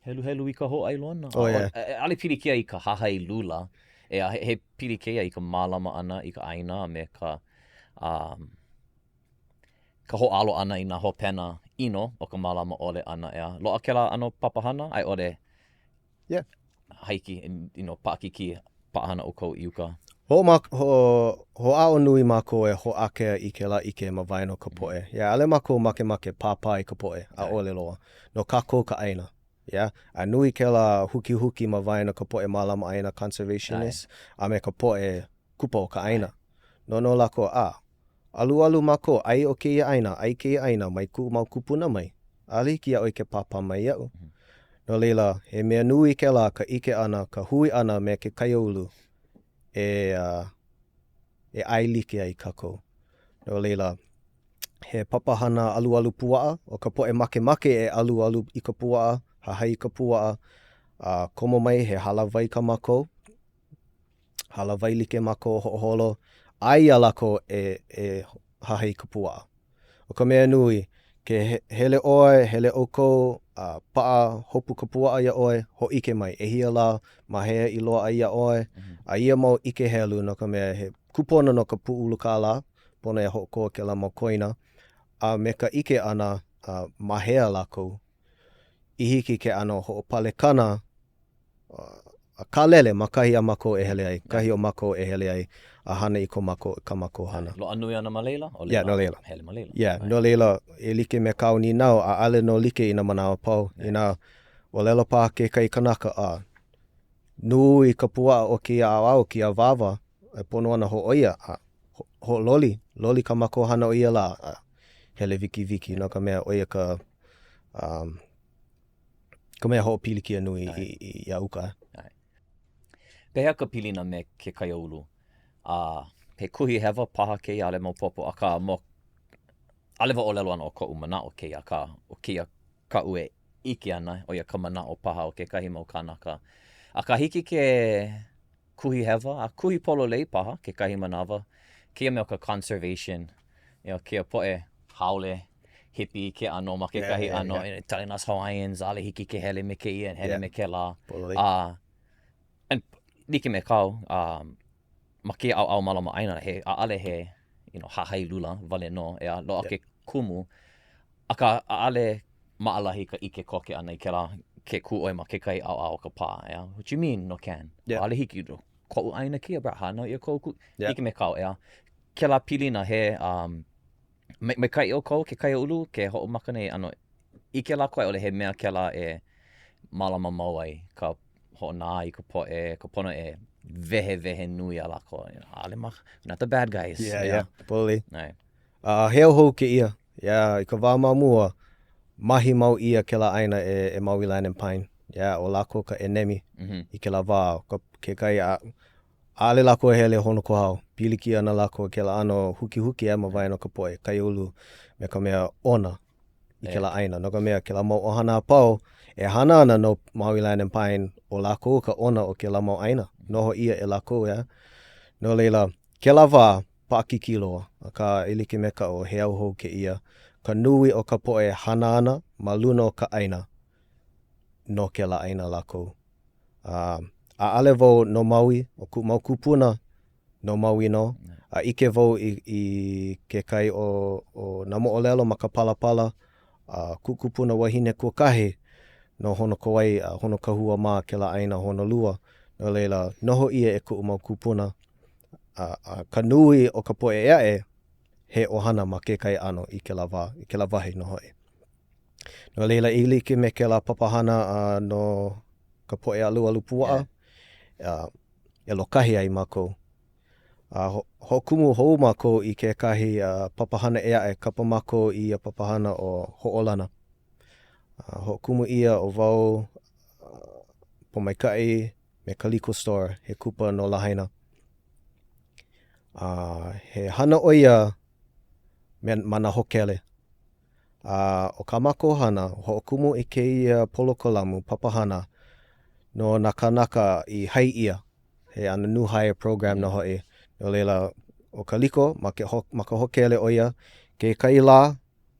Helu I ka ho'ai lona. Oh, yeah. Ale pili kia I ka hahai lula. He pili kia I ka mālama ana I ka aina me ka ho'alo ana I nā hopena ino o ka mālama ole ana Loa kela ano papahana ai ore Yeah. haiki, paakiki paahana o kou iuka. Ho'ao nui mākou ho'akea I ke la ike ma vaino ka po'e. Yeah, ale mākou make pāpā I ka po'e a ole loa. No kākou ka aina. Yeah, a nui ke la huki ma vaina ka po'e mālama aina conservationist, a me ka po'e kupa o ka aina. No lako alu mākou, ai o keia aina, ai keia aina, mai mau kupuna mai. Ali ki oi ke pāpā mai iau. No leila, he mea nui ke la ka ike ana, ka hui ana me ke kaiolu e ailike ai kākou. No leila, he papahana alu pua'a, o ka po'e make e alu I ka pua'a, hahai ka pua'a, komo mai he halawai ka mākou, halawai like mākou ho'oholo, ai a lako e hahai ka pua'a. O ka mea nui, ke hele oe, hele oko, pa'a hopu ka pua'a ia oe, ho ike mai, e hia la, mahea I loa ia oe, a ia mau ike helu no ka mea he kupona no ka pu'ulu ka la, pona e ho'oko ke la mau koina, a me ka ike ana mahea lako, I hiki ke ano ho'opale kana, a kalele makahi a mako e hele ai, kahi o mako e hele ai, a hana I ka mako hana. Lo anui ana ma leila? Yeah, no leila. Hele ma leila. Yeah, no leila, e like me kau ni nao, a ale no like I na manawa pau. I na, o lelo pa ke kai kanaka, nui ka pua'a o kia au kia wawa, e pono ana ho oia, ho loli ka mako hana o ia la, hele viki, no ka mea oia ka mea ho pili kia nui I auka. Pehea ka pilina me ke kaiolu. He kuhi hewa paha ke ale mau popo a ka mo alewa o lelo ana o ko'u mana o ke o kia ka ue ike ana o ia ka mana o paha o ke kahi mau kanaka. A ka hiki ke kuhi hewa, a kuhi polo lei paha ke kahi manawa, kia mea ka conservation, kia po'e haole, hippie ke ano ma ke kahi ano, telling us Hawaiians, ale hiki ke hele me ke ia, hele me ke la. And like me kau, ma ke au malama aina he ale he hahai lula vale no loa ke kumu aka ale maalahi ka ike koke ana I ke la ke ku oi ma ke kai au ka pa what you mean no can ale hiki do ko aina kia bra hana ia ko ku ike me kau ke la pilina he me kai o ko ke kai ulu ke ho makane ano ike la ko ole he mea ke la malama mau ai ka ho na I ka po'e ka pono vehe nui a lako. Ale not the bad guys. Yeah, poli. Nei. Heo hou ke ia. I ka wā mamua, mahi mau ia ke la aina e Maui Land and Pine. O lako ka enemi I ke la wā. Ke kai ale lako hele hono ko hao. Piliki ana lako ke la ano huki ma vai no ka poe. Kai ulu me ka mea ona I ke la aina. No ka mea ke la mau ohana pau. E hana ana no Maui Land and Pine o lako ka ona o ke la mau aina. Noho ia e lako, No leila, ke la wā paakiki loa. A ka ilike me ka o he au hou ke ia. Ka nui o ka poe hana ana, ma luna o ka aina. No ke la aina lako. A ale vau no Maui, o mau kupuna, no Maui no. A ike vau I ke kai o namo o lelo ma ka palapala. Kukupuna wahine kua kahe. No hono kawai, hono kahua ma ke la aina hono lua. No leila, noho ia e ku'u mau kupuna. Ka nui o ka poe he ohana ma ke kai ano I ke la wahi noho No leila, I like me ke la papahana no ka poe alu pua'a. E lokahi ai mākou. Ho kumu hou mākou I ke kahi papahana kapa mākou I a papahana o ho'olana. Ho kumu ia o wau pomaikai me Kaliko Store, he kupa no Lahaina. He hana o ia mana hokele. O ka mako hana, ho kumu I ke ia polokolamu papahana, no na kanaka I hai ia. He ana new hire program na hoi. No leila o kaliko, ma ka hokele o ia, ke kaila,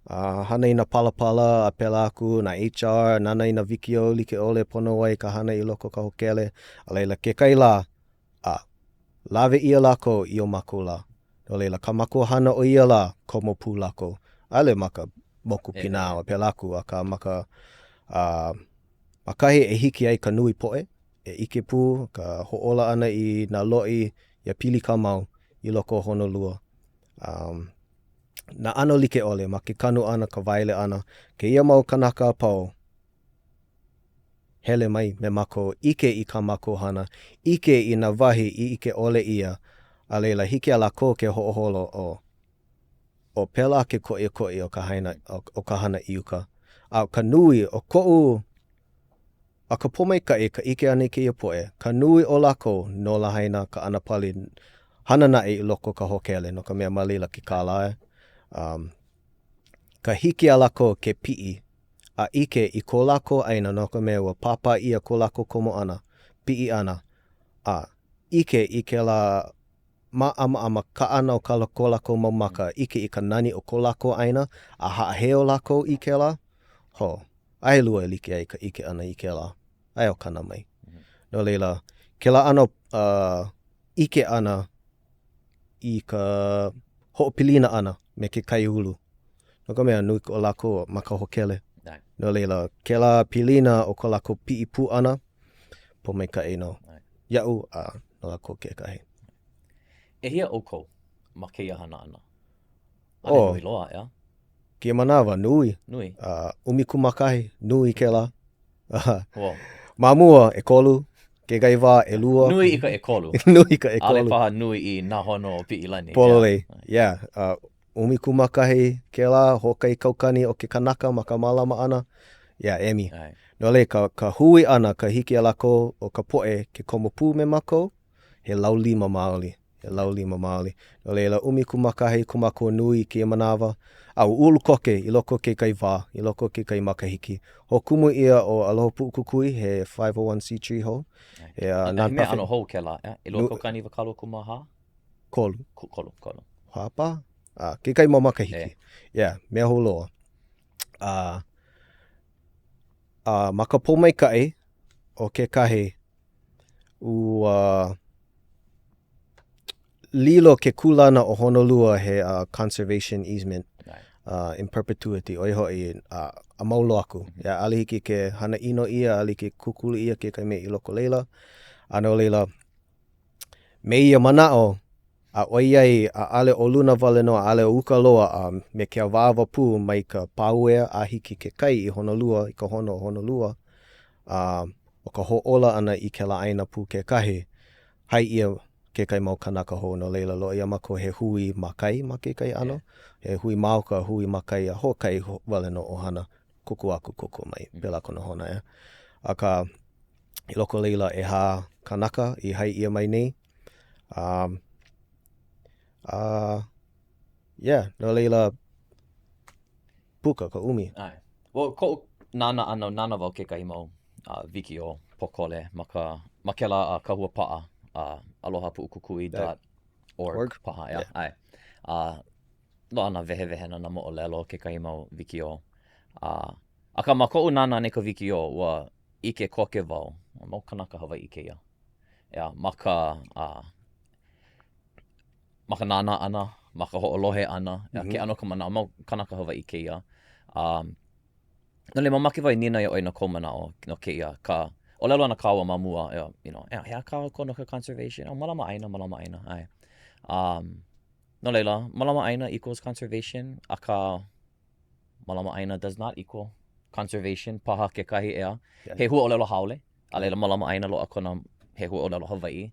hana ina palapala a pela aku na HR, nana ina vikio like ole pono wai ka hana I loko ka hokele. A leila ke kaila, lave ia lako I o mako la. No leila ka mako hana o ia la, komo pu lako. Ale maka moku pinao a pela aku a ka maka, makahi e hiki ai ka nui poe, e ike pu, ka hoola ana I na loi, ia pili ka mau I loko Honolua. Na ano like ole, ma ke kanu ana ka waile ana, ke ia mau kanaka pau, hele mai me mako, ike I ka mako hana, ike I na wahi I ike ole ia, a leila hiki ala ko ke ho'oholo o pela ke ko'i o ka haina, o ka hana iuka. A ka nui o ko'u, a ka pomai ka ike ane ke ia poe, ka nui o lako no la haina ka anapali, hana na I loko ka hokele, no ka mea malila ki kālae. Ka hiki a lako ke pi'i, a ike I ko lako aina no ka mea ua papa ia ko lako komo ana, pi'i ana, ike I ke la ama ka ana o ka ko lako mamaka, ike I ka nani o ko lako aina, a haaheo lako I ke la, ai lua I like ai ka ike ana I ke la, ai o kana mai. No leila, ke la ana ike ana I ka ho'opilina ana me ke kaiulu. No ka mea nui o lako ma ka hokele. No leila, ke la pilina o ka lako pi'i pu ana, po mai ka no. Ia'u, no lako ke kahi. E hia oko, ma keia hana ana. Ane nui loa, ea? Kia manawa, nui. Nui. Umiku makahi, nui ke la. Mamua, e kolu. Ke gai wā, e lua. Nui I ka e kolu. Nui I ka e kolu. Ale paha nui I nā hono o pi'i lani. Polole, yeah. Umiku makahi, ke la, hokai kaukani o ke kanaka ma ka malama ana. Yeah, emi. No le, ka hui ana, ka hiki a lako o ka poe, ke komo pū me mako, he laulima maoli. He laulima maoli. No leila, umiku makahi, kumako nui ki e manawa. Au ulu koke, I loko ke kai wā, I loko ke kai makahiki. Ho kumu ia o Aloha Pu'ukukui, he 501c3 ho. He mea ano hou ke la, e loko kani wakalo kumaha? Kolu. Kolu. Hapa? Ke kai mau makahiki. Yeah, mea ho loa. Maka pomai kai o ke kahi lilo ke kulana o Honolua he conservation easement in perpetuity. Oi hoi a maulo aku. Ya alihiki ke hana ino ia, alihiki kukulu ia ke kai me I loko leila. Ano leila, me ia manao, a oiai a ale o luna vale no, a ale o uka loa me ke awāwa pū mai ka pauea a hiki ke kai I Honolua, I ka hono o Honolua. O ka ho'ola ana I ke la aina pū ke kahi, hai ia ke kai mau kanaka ho no leila lo ia mako he hui makai ma ke kai ano. He hui mauka, hui makai a ho kai wale no ohana kuku aku kuku mai, pela kona hona e. Aka I loko leila e hā kanaka I hai ia mai nei. Yeah, no leila puka ka umi. Well, ko nana wau ke kai mau wiki o pokole ma ke la kahua paa alohapu'ukukui.org paha ea. Ai. No ana vehe na mo o lelo ke kai mau wiki o. Aka ma ko'u nana ne ka wiki o ua ike koke wau. Mau kanaka Hawaii ke ia. Ea, maka nana ana, maka ho'olohe ana, ke ano ka mana, mau kanaka Hawaii ke ia. No le mamake wai nina ia oi na komanao no ke ia ka o lelo ana kaua mamua hea kaua kono ka conservation malama aina ai no leila malama aina equals conservation aka malama aina does not equal conservation paha ke kahi ea he hua o lelo haole a leila malama aina loa kona he hua o lelo Hawaii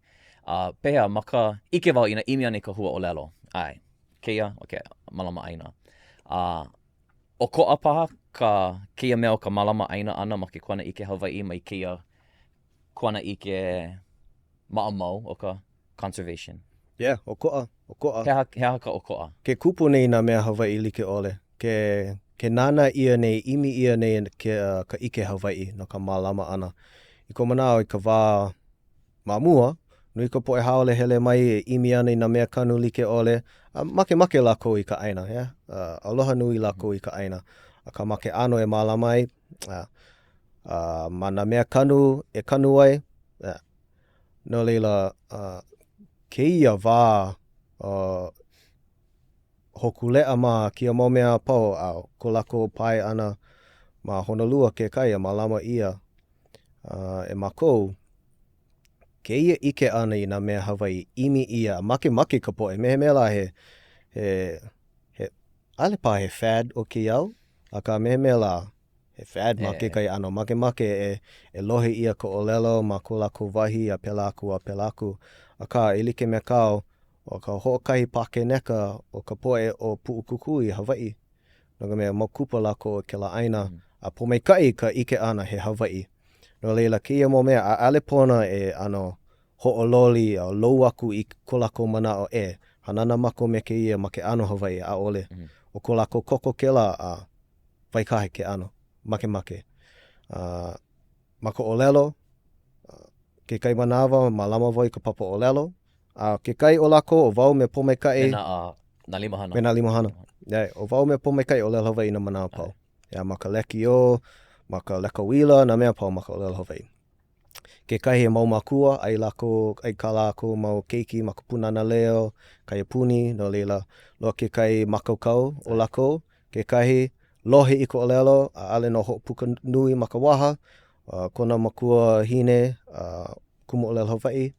pehea maka ike wau ina imi ane ka hua o lelo ai keia okay malama aina o ko'a paha ka keia mea o ka malama aina ana ma ke kona ike Hawaii mai keia kona ike ma'amau o ka conservation. Yeah, o ko'a. Hea ka o ko'a. Ke kupu nei na mea Hawaii like ole. Ke nana ia nei, imi ia nei ka ike Hawaii no ka malama ana. I ko manao I ka wā mamua, nui ka poe haole hele mai e imi ana I nā mea kanu like ole, make lako I ka aina, yeah? Aloha nui lako I ka aina. A ka make ano e mālama ai, ma nā mea kanu e kanu ai, no leila, keia wā hokulea ma kia mau mea pau au, ko lako pai ana ma Honolua ke kaia, ma lama ia, e makou, keia ike ana I nā mea Hawaii, imi ia, make ka poe, mehe la he ale pa he fad o ke au, a ka mehe la he fad ma ke kai ano, make e lohe ia ka olelo ma ko lako wahi a pelaku, a ka e like me kao, o ka hoʻokahi pake neka o ka poe o Puʻukukui Hawaii. No ka mea makupa lako o ke la aina, a pomeikai ka ike ana he Hawaii. No leila kia mo mea, a ale pona e ano hoʻololi o lou aku I ko lako manao e, hanana mako me ke ia ma ke ano Hawaii a ole. O ko lako koko ke la a waikahe ke ano, make. Ma ko olelo, ke kai manawa, ma lama voi ka papa olelo, ke kai o lako o wau me pomeikai. Nā limahana. Me nā limahana. Yeah, o wau me pomeikai o lelo Hawaii na manao pau. Yeah, ma ka leki o, ma ka leka wila, na mea pau ma ka o lelo Hawaii. Ke kai he mau makua, ai ka lako mau keiki, ma ka punana leo, kai puni, no leila, loa ke kai makaukau o lako, ke kai lohe I ko o lelo, a ale no hoʻopuka nui ma ka waha, kona makua hine, kumu o lelo Hawaii,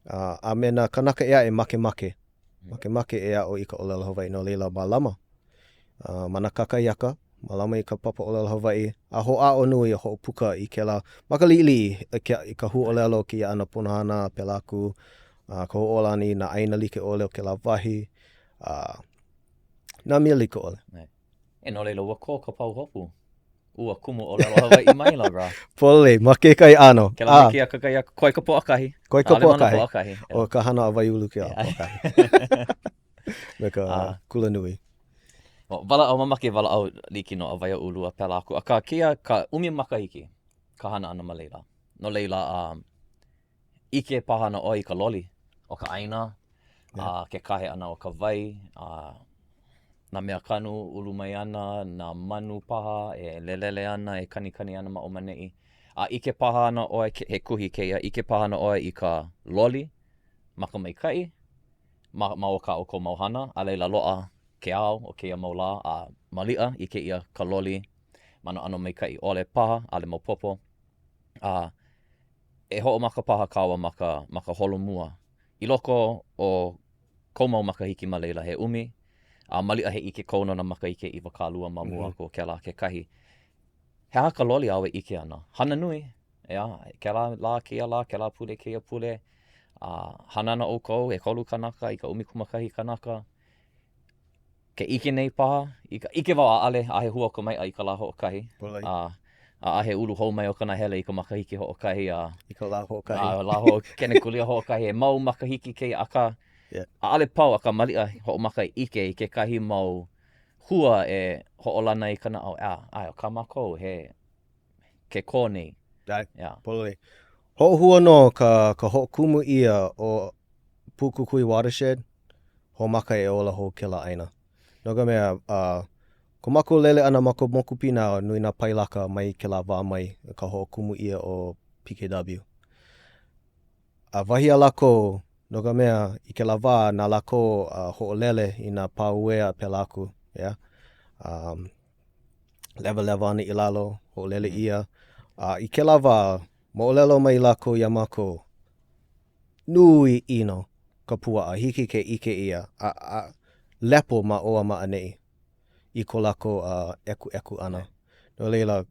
a me na kanaka ea e make. Make ea o I ka o lelo Hawaii, no leila ma lama. Mana kakaiaka, ma lama I ka papa o lelo Hawaii, a hoʻao nui a hoʻopuka I ke la, maka liʻili I ka hu o lelo ki ia ana punahana, pelaku, ka hoʻolani na aina like ole o ke la wahi, nā mea like ole. E no leila ua ko ka pau hopu. Ua kumu o lelo Hawaii mai la bra. Pole, ma ke kai ano. Ke la miki a kakaiaka, koi ka poʻakahi. Koi ka poʻakahi. O ka hana a waiulu ke a poʻakahi. Me ka kula nui. Wala au mamake wala au liki no a waya ulu a pela aku. A ka kia ka umi makahiki, ka hana ana ma leila. No leila, ike pahana oi ka loli o ka aina, ke kahe ana o ka vai, nā mea kanu ulu mai ana, nā manu paha, e lelele ana, e kanikani ana ma o manei. Ike paha ana oi, he kuhi keia, ike paha ana oi I ka loli, maka mai kai, ma o ka o ko mauhana, a leila loa ke ao o keia maula, a malia I ke ia ka loli, mana ano mai kai ole paha, ale mau popo. E ho'o maka paha kawa maka holomua. I loko o koumau makahiki ma leila he umi, a malia he ike kona na makahike I wakalua ma mua ko ke la ke kahi. He haka loli awe ike ana. Hana nui, ke la kia la, ke la pule kia pule. Hanana o kou, e kolu kanaka, I ka umi kumakahi kanaka. Ke ike nei paha, ike wau a ale, a he hua ko mai I ka la hoʻokahi. A he ulu hou mai o kana hele I ka makahiki hoʻokahi. I ka la hoʻokahi. La kene kulia hoʻokahi, e mau makahiki kei a ka. A ale pau a ka malia hoʻomaka ike I ke kahi mau hua e hoʻolana I kana au. Ai, o ka mako he ke kō nei. Polole. Hoʻohua no ka hoʻokumu ia o Puʻukukui Watershed, hoʻomaka e ola hou ke la aina. No ka mea, ko mako lele ana mako mokupina nui nā pailaka mai ke la wā mai ka hoʻokumu ia o PKW. A wahi a lako, no ka mea, I ke la wā nā lako hoʻolele I nā pauea pelaku, lewa ana I lalo, hoʻolele ia. I ke la wā, moʻolelo mai lako ia mako, nui ino ka puaʻa, hiki ke ike ia, lepo ma oa maʻanei I ko lako eku ana. No leila,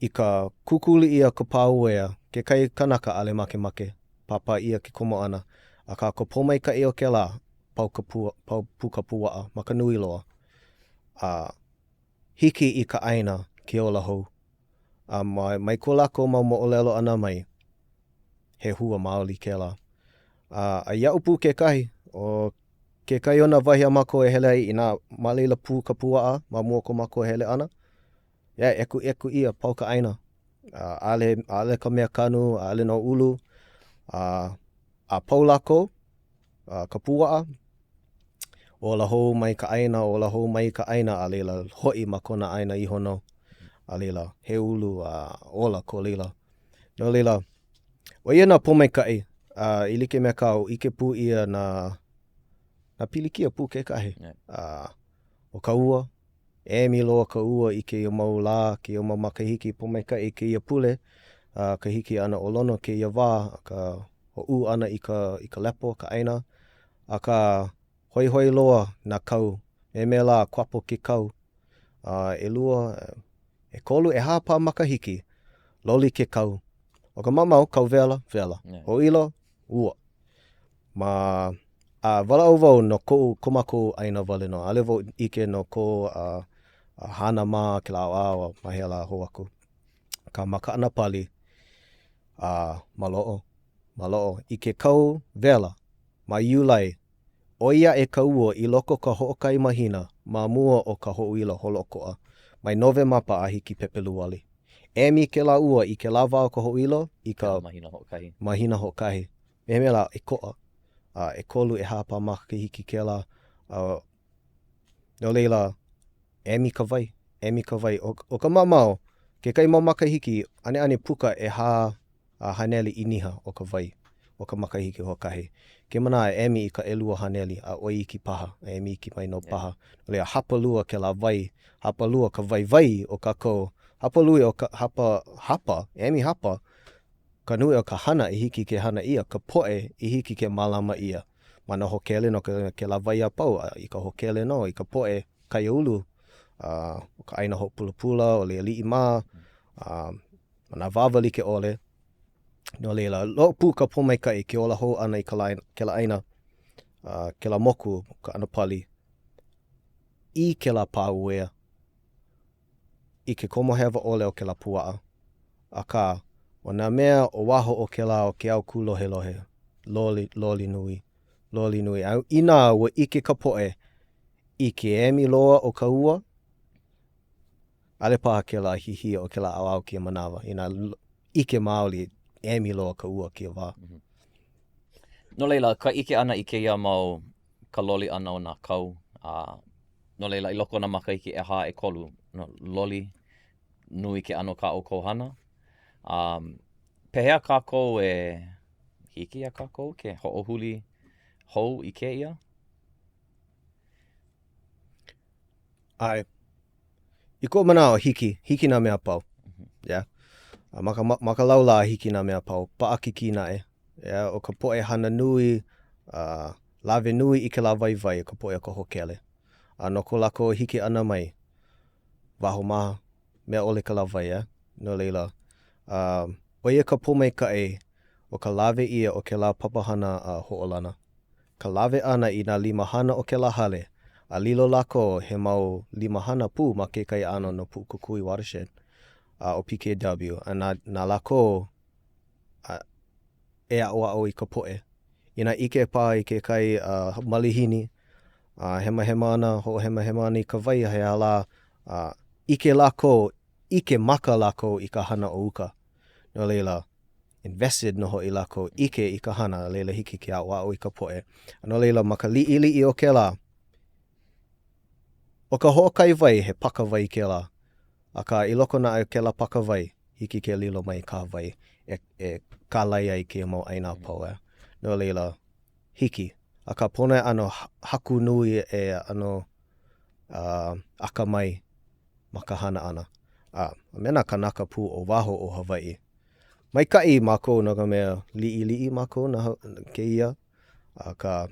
I ka kukuli ia ka pauea, ke kai kanaka ale make, papa ia ke komo ana, a ka ko pomaikai o ke la, pau puka puaʻa, ma ka nui loa. Hiki I ka aina ke ola hou. Mai ko lako mau moʻolelo ana mai, he hua maoli ke la. A iau pu ke kahi, o ke kai ona wahi a mako e hele ai I nā maleila pu ka puaʻa, ma mua ko mako e hele ana. Eku ia pau ka aina. ale ka mea kanu, ale no ulu, a pau lako, ka puaa, o la hou mai ka aina, a leila hoi ma kona aina iho no, a leila he ulu, ola ko leila. No leila, o ia na pomaikai, i like mea kau, ike pu ia na pilikia pu ke kahe. O ka ua, loa ka ua i ke ia mau la, ke ia mau makahiki pomaikai ke ia pule, ka hiki ana o lono ke ia wā, ka o u ana i ka lepo, ka aina, a ka hoi loa na kau, me la kwapo ke kau, e lua, e kolu, e hapa makahiki, loli ke kau. O ka mamau, kau vela. O ilo, ua. Ma wala au wau no komako aina wale no. Ale wau ike no ko hana ma ke la awa mahea la ho aku. Ka maka ana pali, maloo. Ike kau vela, ma iulai, o ia e ka ua i loko ka hookai mahina, ma mua o ka ho'uila holokoa, mai nove mapa a hiki pepelu wali. Mi ke la ua i ke lava o ka ho'uilo, i ka mahina hokahi. Me la e koa, e kolu e hapa maka ke hiki ke la, no leila, mi ka vai. O ka mamau, ke kai mau makahiki, ane puka e haneli iniha o ka vai, o ka makahiki hokahi. Ke mana mi i ka elua haneli, a oi ki paha, mi ki mai no paha. No leila, hapa lua ke la vai, hapa lua ka vai o ka kou, hapa lui o ka hapa, mi hapa, ka nui o ka hana i hiki ke hana ia, ka poe i hiki ke malama ia. Mana hokele no ke la vai a pau, i ka hokele no, i ka poe kai ulu, o ka aina ho pula, o lea li ma, mana vavali ke ole. No leila, lo pu ka pomaikai ke ola ho ana i ke la aina, ke la moku, ka ana pali, i ke la pāuea, i ke komohewa ole o ke la puaa. A ka, o nā mea o waho o ke la o ke au kulohe, loli nui. Au ina ua ike ka poe, i ke emi loa o ka ua, ale paha ke la hihi o ke la au kia manawa. Ina ike maoli, emi loa ka ua kia wā. No leila, ka ike ana i ke ia mau ka loli ana o nā kau. No leila, i loko na makahiki e hā e kolu. No, loli nui ke ano ka o kohana. Pehea kākou e hiki a kākou ke ho'ohuli hou i ke ia? Ai, i ko mana o hiki nā mea pau. Yeah. Maka laula hiki nā mea pau, paakiki na e. Yeah, o ka poe hana nui, lave nui i ke la vai, ka poe o ka hokele. No ko lako hiki ana mai, waho maha, mea ole ka la vai, no leila. O ia ka pomaikai, o ka lave ia o ke la papahana ho'olana. Ka lave ana i nā limahana o ke la hale, a lilo lako he mau limahana pu ma ke kai ano no Pu'ukukui watershed, o PKW. A nā lako e a'o i ka poe. Ina ike pā i ke kai malihini, hema ana, ho hema ana i ka vai he ala, ike lako, ike maka lako i ka hana o uka. No leila, invested no ho i lako, ike i ka hana, leila hiki ke a'o i ka poe. No leila, maka li'i o ke la, o ka ho'okai vai, he paka vai ke la. A ka i loko na ke la paka vai, hiki ke lilo mai ka vai, e ka lai ai ke mau aina pau. No leila, hiki. A ka pone ano haku nui e ano aka mai ma ka hana ana. Mena kanaka pu o waho o Hawaii. Mai kai mako no ka mea li'i mako na ke ia. Ka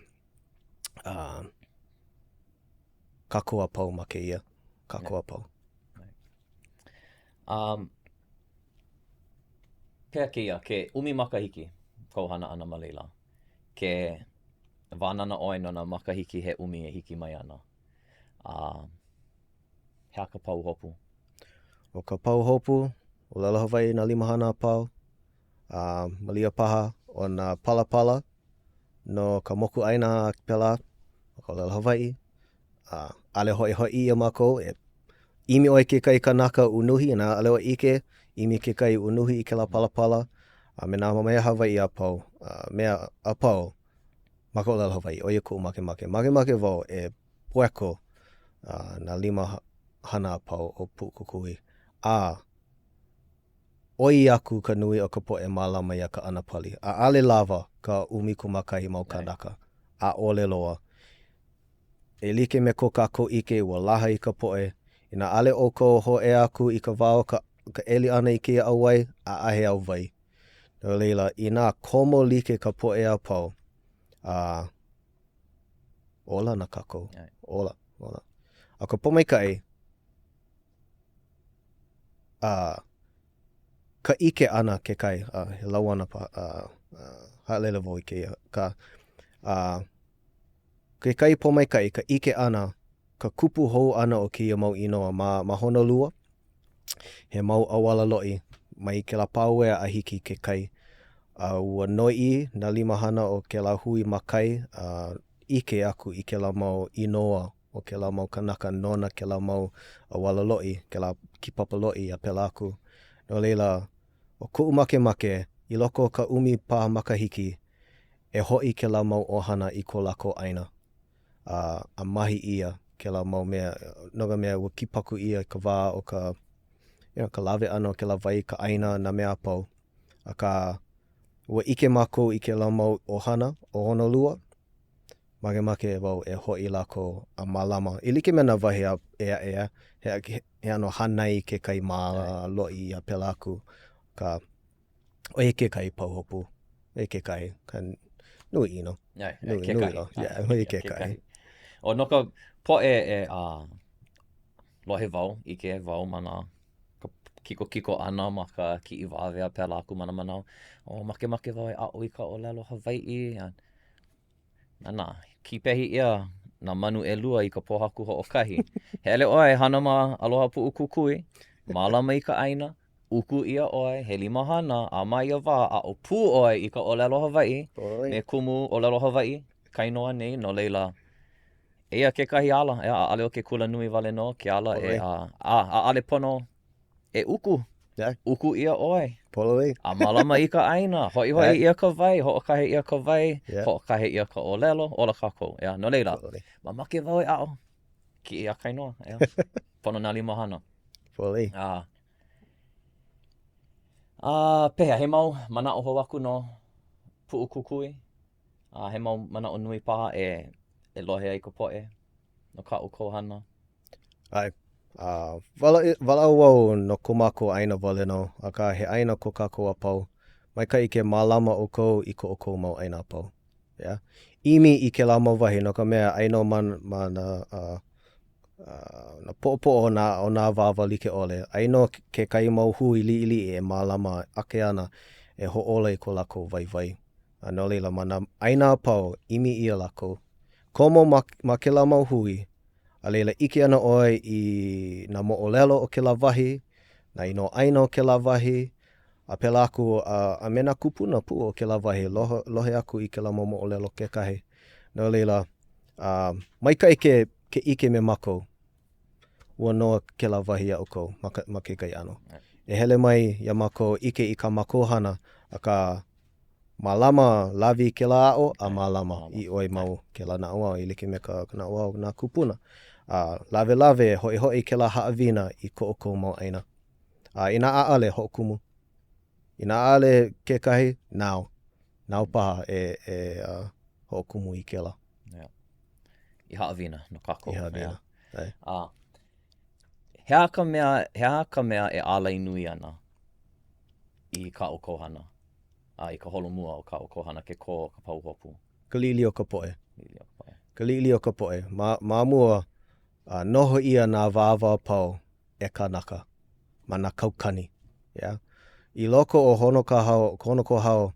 kakoa pau ma ke ia. Kakoa pau. Pea ke ia, ke umi makahiki kau hana ana ma leila. Ke wānana oi no na makahiki he umi e hiki mai ana. Hea ka pau hopu? O ka pau hopu, o Lala Hawaii na limahana pau, malia paha o na palapala no ka moku aina pela o ka Lala Hawaii. Ale hoi ia mako, imi oi ke kai kanaka unuhi, na ale o ike, imi ke kai unuhi I ke la palapala, me nā mea Hawaii a pau, mea a pau, maka o lelo Hawaii, o ia ku make. Make wau e pueko nā 5 hana a pau o Pu'ukukui. Oi aku ka nui o ka po'e mālama ia ka anapali. A ale lava ka umikumakai mau kanaka. A ole loa. E like me ko kākou ike ua laha I ka po'e. Ina ale o ko ho e aku I ka wao ka eli ana I kia auai, a ahe au vai. No leila, I nā komo like ka po'e a pau, ola na kākou. Ola. A ka pomaikai, ka ike ana ke kai, he lau ana pa, haʻalela wau I keia. Ke kai pomaikai, ka ike ana, ka kupu hou ana o keia mau inoa ma Honolua, he mau awala lo'i, mai ke la pau ea a hiki ke kai. Ua noi'i na 5 hana o ke la hui makai, ike aku I ke la mau inoa o ke la mau kanaka nona, ke la mau awala lo'i, ke la kipapa lo'i a pela aku. No leila, o ku'u make I loko o ka umi paha makahiki, e ho'i ke la mau ohana I ko lako aina. A mahi ia ke la mau mea, noga mea ua kipaku ia ka wā o ka, ka lawe ana o ke la wai ka aina na mea pau. A ka ua ike mākou I ke la mau ohana o Honolua, make wau e ho'i lako a mālama. I like mena wahi a ea, he ano hanai ke kai mā lo'i a pela aku. Ka oe ke kai pauhopu, e ke kai, ka nui ino. Nui lo, oe ke kai. O no ka po'e e lohe wau, ike wau mana ka kiko ana ma ka ki'i wāwea pela aku mana manao. O make wau e a'o I ka o lelo Hawaii. Nā, ki pehi ia nā manu e lua I ka pohaku ho'okahi. He ele oe hana ma aloha Pu'ukukui, mālama I ka aina, uku ia oe, he 5 hana, a mai ia wā, a o pū oe I ka o lelo Hawaii, me kumu o lelo Hawaii, kainoa nei, no leila, eia ke kahi ala, a ale o ke kula nui wale no, ke ala e a ale pono e uku. Uku ia oe. A malama I ka aina, hoi ia ka wai, ho'okahe ia ka wai, ho'okahe ia ka o lelo, ola kākou. No leila, ma make wau e a'o, ki ia kainoa, pono nā 5 hana. Pehea, he mau mana o hou aku no Pu'ukukui. He mau mana o nui paha e lohe ai ka po'e, no ka'u kohana. Walau wau no ko mākou aina wale no, a ka he aina ko kākou a pau, mai ka I ke mālama o kou I ko o kou mau aina a pau. Imi I ke la mau wahi, no ka mea aino na po'opo'o o nā wāwa like ole. Aino ke kai mau hui li e mālama ake ana e ho'ola I ko lako vai. No leila mana aina a pau, imi ia lako. Komo ma ke la mau hui, a leila ike ana oe I na mo'olelo o ke la wahi, na ino aina o ke la wahi, a pela aku a mena kupuna pu o ke la wahi, lohe aku I ke la mo'olelo ke kahi. No leila, mai kai ke ike me mako, ua noa ke la wahi a uko, ma ke kai ano. E hele mai ia mako ike I ka mako hana, a ka mālama lawi ke la a'o, a mālama I oi mau ke la na'uao, I like me ka na'uao nā kupuna. Lawe hoi ke la haawina I ko o kou mau aina. Ina a'ale ho'okumu. Ina a'ale ke kahi, nao paha e ho'okumu I ke la. I haawina, no kako. I haawina. Hea ka mea e alai nui ana I ka o kohana. I ka holomua o ka o kohana ke ko ka pauhopu. Ka lili o ka po'e. Ka lili o ka po'e. Ma mua noho ia nā wāwa pau e kanaka. Ma nā kaukani. I loko o honoko hao,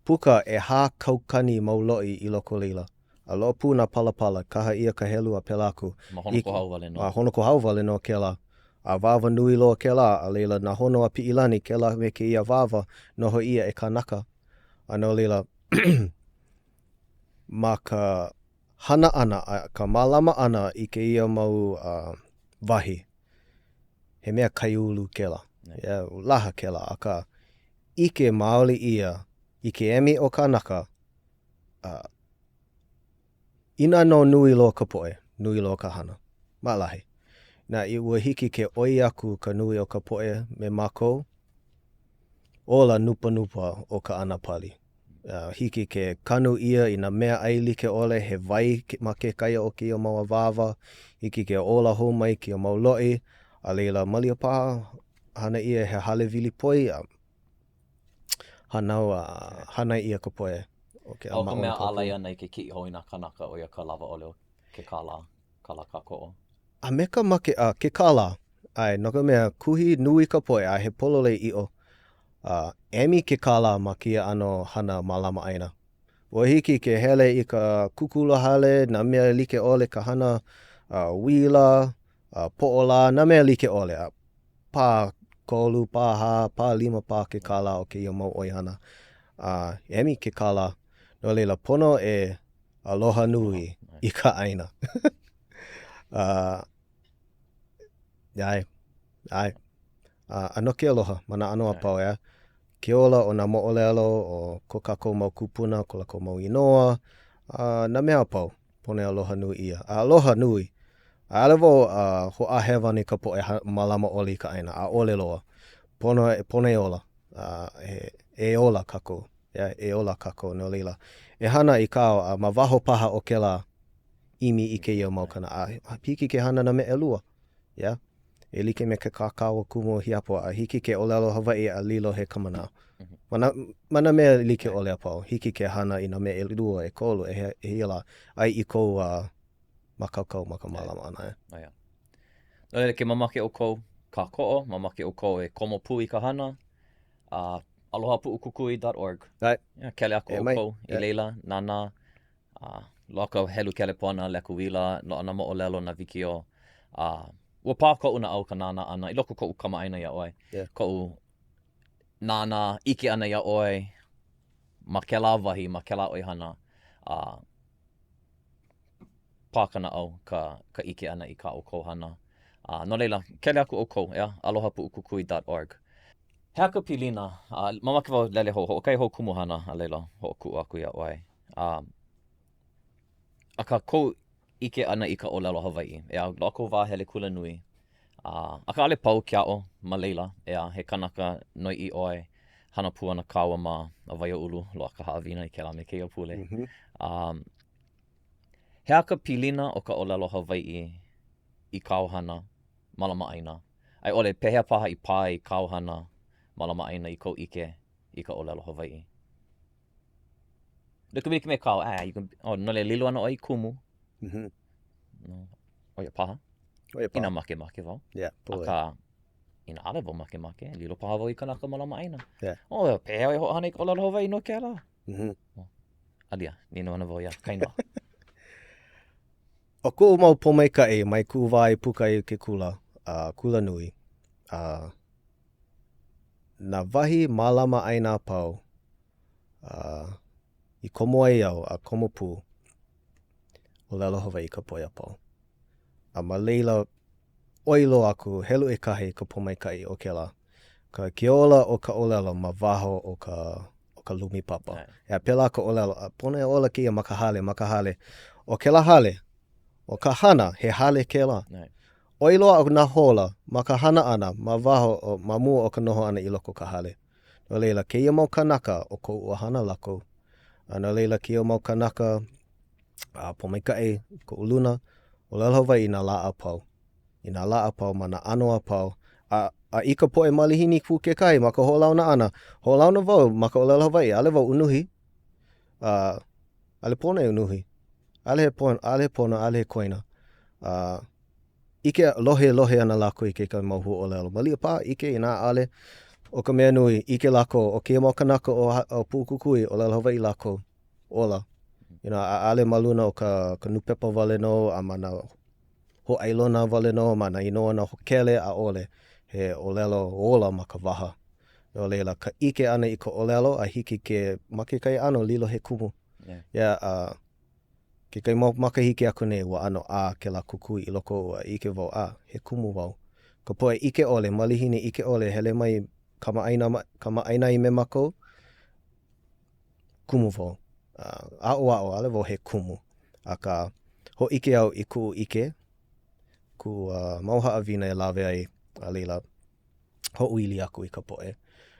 puka e hā kaukani mauloi I loko leila. A lo pu nā palapala, kaha ia ka helu a pelaku. Ma honoko hau wale no. Honoko hau wale no ke la. A wawa nui loa ke la, a leila nā hono a pi'ilani ke la me ke ia wawa, noho ia e kanaka. A no leila, ma ka hana ana, ka mālama ana I ke ia mau wahi. He mea kaiulu ke la. laha kela aka ike maoli ia I ke emi o kanaka ina no nui lo ka poe, nui lo ka hana. Malahi. Na I ua hiki ke oi aku ka nui o ka poe me mako ola nupa nupa o ka ana pali. Hiki ke kanu ia I na mea ai like ole he vai ma ke kaia o ki o maua vava. Hiki ke ola ho mai ki o mau loi. A leila malia paha hana ia he hale vili poi. Hana ia ka poe. Okay, O ka mea alai ana I ke ki hoi nā kanaka o ia ka lava ole o ke kala kāko'o. A me ka make ke kala. Ai, no ka mea kuhi nui ka poe a he polole i'o. Emi ke kala ma kia ano hana malama aina. Ua hiki ke hele I ka kukula hale, na mea like ole ka hana wila, po'ola, na mea like ole. Pā kolu, pā ha, pā lima pā ke kala o ke ia mau oihana. Emi ke kala, no leila pono aloha nui I ka aina. Ai. Ano ke aloha, mana ano apau ea. Ke ola o nā mo'olelo o ko kako mau kupuna, ko lako mau inoa. Na mea apau, pone aloha nui ia. Aloha nui. A alevo ho a hewa ni ka poe malama ole I ka aina. A ole loa. Pone ola. E ola kako. E ola kako no leila. E hana I kao ma waho paha o ke la imi I ke ia maukana. Hiki ke hana na me elua. E like me ke kakao kumu hiapo a hiki ke olelo Hawaii a lilo he kamana. Mana mea like ole apau. Hiki ke hana I na me elua e kolu e hila ai I kou makaukau makamalama ana Aia. No ke mamake o kou kāko'o, mamake o kou e komo pū I ka hana. alohapu'ukukui.org. Right. Kele aku o kou I leila, nana. Loa ka helu kelepona, leku wila, loa na mo'olelo na wikio. Ua pā ko'u na au ka nana ana, I loko ko'u kamaaina ia oi. Ko'u nana, ike ana ia oi, ma ke la wahi, ma ke la oihana. Pā kana au ka ike ana I ka o kou hana. No leila, kele aku o kou, alohapu'ukukui.org. Hea ka pilina, mamake wau lele ho kai ho kumuhana a leila, ho ku'u aku ia oi. A ka kou ike ana I ka olelo Hawaii. Ea loko wā hele kula nui. A ka ale pau kia o ma leila. Ea he kanaka noi I oi. Hana pua na kawa ma a waia ulu. Loa ka haawina I ke la me keia pule. Hea ka pilina o ka olelo Hawaii I kauhana malama aina. Ai ole pehea paha I pā I kauhana malama aina I kou ike I ka olelo Hawaii. Luka me kau, no le lilo ana oi kumu. No, oia paha. Ina make wau. Aka, ina ale wau make. Lilo paha wau I kanaka malama aina. Pehea e ho hana I ka olelo Hawaii no ke ala. Alia, nino ana wau ia, kainoa. O ko mau pomaikai mai ku vai pukai ke kula, kula nui. Na wahi malama aina pau. I komo ai au a komo pū o lelo Hawaii ka poia pau. A ma leila oilo aku helu e kahi ka pomaikai o ke la. Ka keola o ka olelo ma waho o ka lumi papa. Ea pela ka olelo, pone ola kia makahale. O ke la hale, o ka hana he hale ke la. Oilo au na hola ma ka hana ana ma waho ma mua o ka noho ana I loko ka hale. No leila keia mau kanaka o ko ua hana lako. No leila keia mau kanaka pomaikai ko uluna o lelo Hawaii I na la apau. I na la apau ma na ano apau. A I ka poe malihini fu ke kai ma ka holauna ana. Holauna wau ma ka olelo Hawaii. Ale wau unuhi. Ale pona unuhi. Ale pona, ale koina. Ike lohe ana lako I ke kai mau hu olelo. Malia pa ike I na ale. O ka mea nui, ike lako, o kia mau kanaka o Pu'ukukui, o lelo Hawaii lako. Ola. A ale maluna o ka nupepa wale no, a mana ho ailona wale no, mana inoa na hokele a ole. He olelo ola ma ka waha. No leila, ka ike ana I ka olelo, a hiki ke make kai ano lilo he kumu. Ke kai mau makahiki aku nei wa ano ke la kukui I loko ike wau he kumu wau. ka poe ike ole, malihini ike ole, hele mai kama aina I me mako, kumu vo. A'o, ale vo he kumu. Aka ho ike au I ku ike, ku mauha avina e lawe ai a leila ho uili aku I ka poe.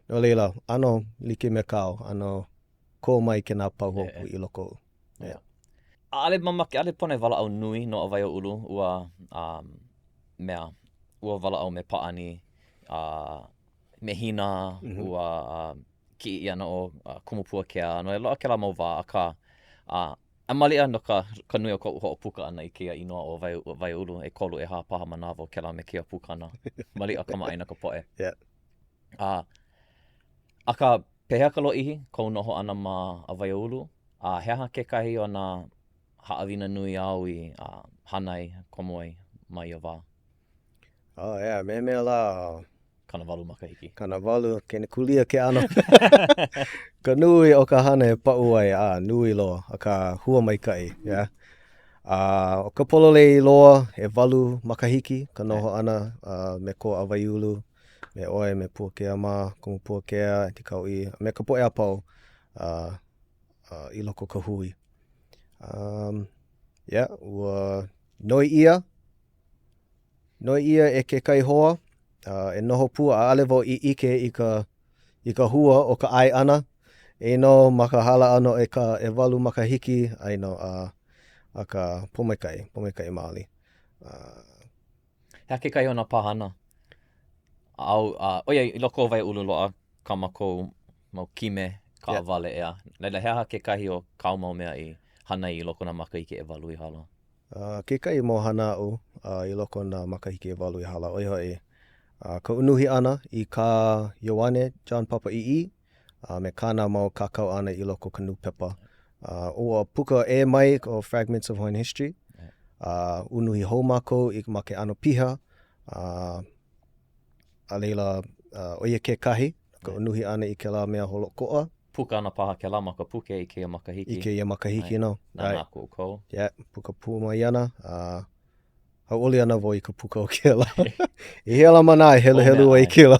No leila, ano like me kao, ano ko mai ke nā pau hopu I loko. Yeah. Ale mamake, ale pone wala au nui no a vai o ulu, ua mea, ua wala au me paani, me hina, ua ki I ana o kumupua kea, no e loa ke la mau wā, aka a malia no ka nui o ka uho puka ana I kia inoa o vai o ulu, e kolu e hā paha manawa ke la me kia pukana. Malia kama aina ka poe. Yeah. Aka pehea ka lo ihi, kou noho ana ma a vai o ulu, heaha ke kahi o nā haawina nui au I hanai, komoe, mai o wā. Oh, yeah, mea la. Kana walu makahiki. Kana walu, kene kulia ke ano. Ka nui o ka hana e pau ai, nui loa, a ka hua mai kai, yeah. O ka pololei loa, e walu makahiki, ka noho ana, me ko a vai ulu, me oe, me puakea ma, kumu puakea, te kau I, me ka poe a pau, I loko ka hui. Yeah, ua noi ia e ke kai hoa, e noho pua a ale wau I ike I ka hua o ka ai ana, e no maka hala ano e walu makahiki, ai no a ka pomaikai maoli. Hea ke kai o nā pahana. Oia, I loko vai ulu loa, ka mako mau kime, ka awale ea. Leila, hea ke kahi o kau mau mea I hana I loko nā makahiki e walu I hala. Ke kai mo hana au I loko nā makahiki e walu I hala. Oi hoi, ka unuhi ana I ka Ioane John Papa II, me kāna mau kakau ana I loko ka nupepa. O puka e mai o Fragments of Hawaiian History. Unuhi hou mako I make ano piha. A leila, oia ke kahi, ka unuhi ana I ke la mea holo koa. Puka ana paha ke la maka puke I ke makahiki. I ke ia makahiki no. Nā nāku kou. Yeah, puka pua mai ana. Haoli ana vo I ka puka o ke la. I hela mana I helu ai ke la.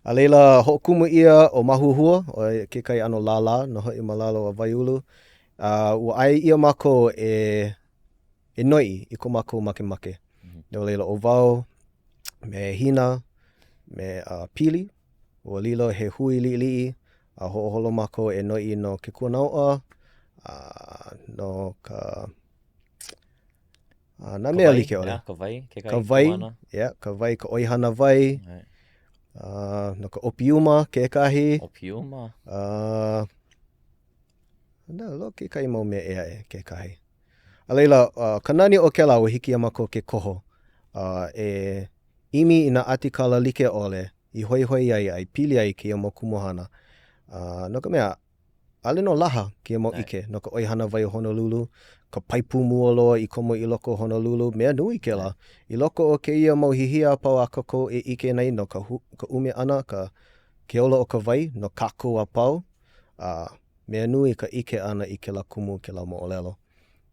A leila hokumu ia o mahuhua, o ke kai ano lala, no hoi malalo a vaiulu. Ua ai ia mako e noi I ko mako make. No leila o vau, me hina, me pili, o lilo he hui li'i, a ho'oholo mako e noi no ke kuanaoa, no ka... nā mea like ole. Ka vai, ke kai Ka vai, kuana. yeah, ka vai, ka oihana vai, no ka opiuma, ke kahi. Opiuma. Lo ke kai mau mea ea e, ke kahi. A leila, ka nani o ke la o hiki amako ke koho. E imi I nā atikala like ole, I hoi ai pili ai ki mo kumohana. No ka mea, ale no laha ki mo ike, no ka oihana vai o Honolulu, ka paipu mua loa I komo I loko Honolulu, mea nui ke la. I loko o ke ia mau hihia pau a kako e ike nei no ka ume ana, ka ke ola o ka vai, no kako a pau. Mea nui ka ike ana I ke la kumu, ke la mo'olelo.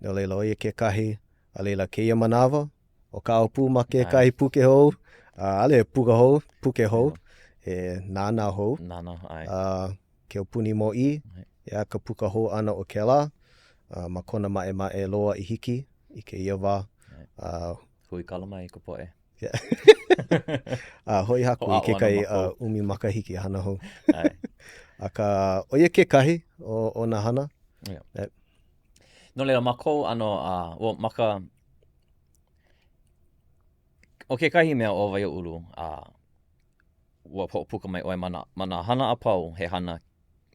No leila oia ke kahi, a leila ke ia manawa, o ka aupu ma ke kahi puke hou, ale puka hou, puke hou, e nāna hou. Nāna, ai. Ke opuni mo I, ea ka puka hou ana o ke la, ma kona mae loa I hiki, I ke ia wā. Hui kalama I ka poe. Hoi haku I ke kai umi makahiki hana hou. Aka oia ke kahi o nā hana. No leila, mako ano, maka... O ke kahi mea o vai o ulu, ua puka mai oe mana hana a pau, he hana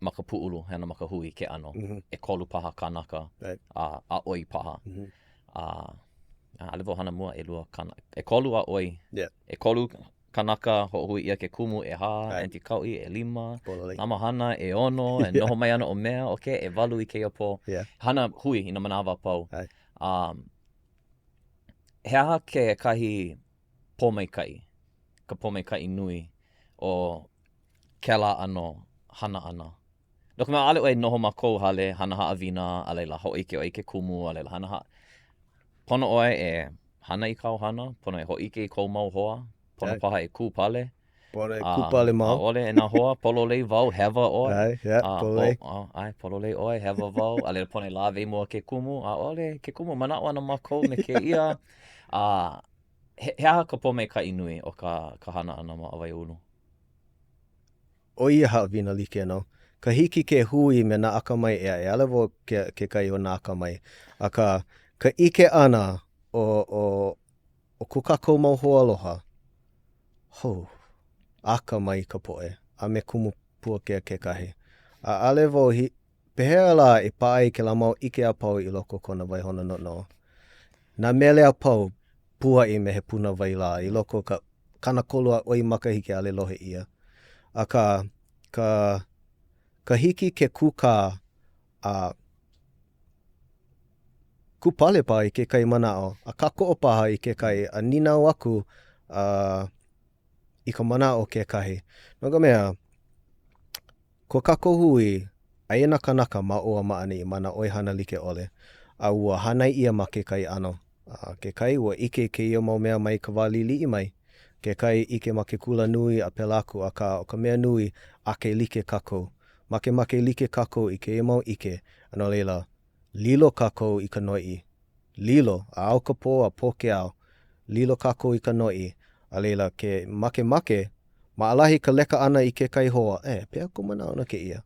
maka pu'ulu, he hana maka hui ke ano. E kolu paha kanaka, a oi paha. Ale vo hana mua e lua kanaka. E kolu a oi. E kolu kanaka, ho hui ia ke kumu e ha, enti kau'i e 5, nama hana e 6, e noho mai ana o mea, e walu I ke po. Hana hui I na manawa pau. He aha ke kahi pomaikai, ka pomaikai nui o kela ano hana ana. No ka mea ale oe noho ma kou hale, hana haawina, a leila ho ike o ike kumu, a leila hana ha. Pono oe e hana I kauhana, pono e ho'ike I kou mau hoa, pono paha e kūpale. Pone kupale mau. Ole e nā hoa, pololei vau, hewa oi. Ai, pololei. Ai, pololei oi, hewa vau. Ale pone lawe mua ke kumu. Ole, ke kumu manao ana mākou me ke ia. He aha ka pome ka inui o ka hana ana ma awai unu? O ia hawina like no. Ka hiki ke hui me nā akamai e alewo ke kai o nā akamai. A ka ike ana o kukako mau hoa aloha. Hou. Aka mai ka poe, a me kumu pua ke kahi. A alewo pehea la e pae ke la mau ike a pau I loko kona vai hona no. Na mele a pau pua I me he puna vai la I loko ka kana kolua oi makahiki ale lohe ia. A ka hiki ke kuka a kupale pa I ke kai manao. A ka koopaha I ke kai a ninau aku I ka mana o ke kahi. No ka mea, ko kako hui, aina kanaka ma o maani I mana oi hana like ole. A ua hanai ia ma ke kai ano. Ke kai ua ike ke ia mau mea mai ka walili I mai. Ke kai ike ma ke kula nui a pelaku o ka mea nui a ke like kako. Ma ke like kako I ke ia mau ike. Ano leila, lilo kako I ka noi. Lilo, a au ka po a po ke au. Lilo kako I ka noi. A leila ke make, ma alahi ka leka ana I ke kai hoa, pea ko mana ona ke ia.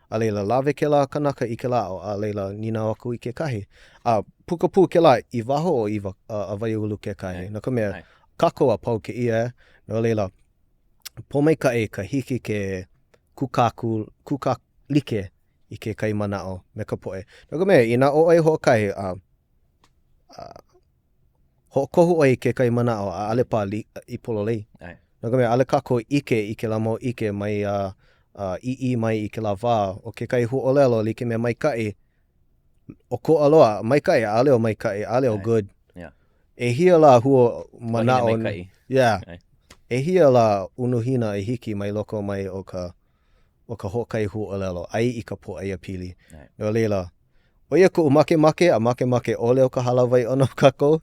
A leila lawe ke la kanaka I ke lao, a leila nina aku I ke kahi. A pukapu ke la I waho o iwa a waiulu ke kahi. Na ka mea, kako a pau ke ia, no leila, pomei ka hiki ke kuka like I ke kai manao me ka poe. Na ka mea, ina o ai ho kai ho'okohu oi ke kai manao a ale pa I pololei. No ka mea ale kako ike I ke la mau ike mai I mai I ke la wā o ke kai hu'olelo like mea mai kai o ko aloha mai kai ale o mai kai ale o good. E hia la huo manao. Yeah. E hia la unuhina e hiki mai loko mai o ka ho'okai hu'olelo ai I ka po ai a pili. No leila. O ia ko make a make ole o ka halawai ono kako.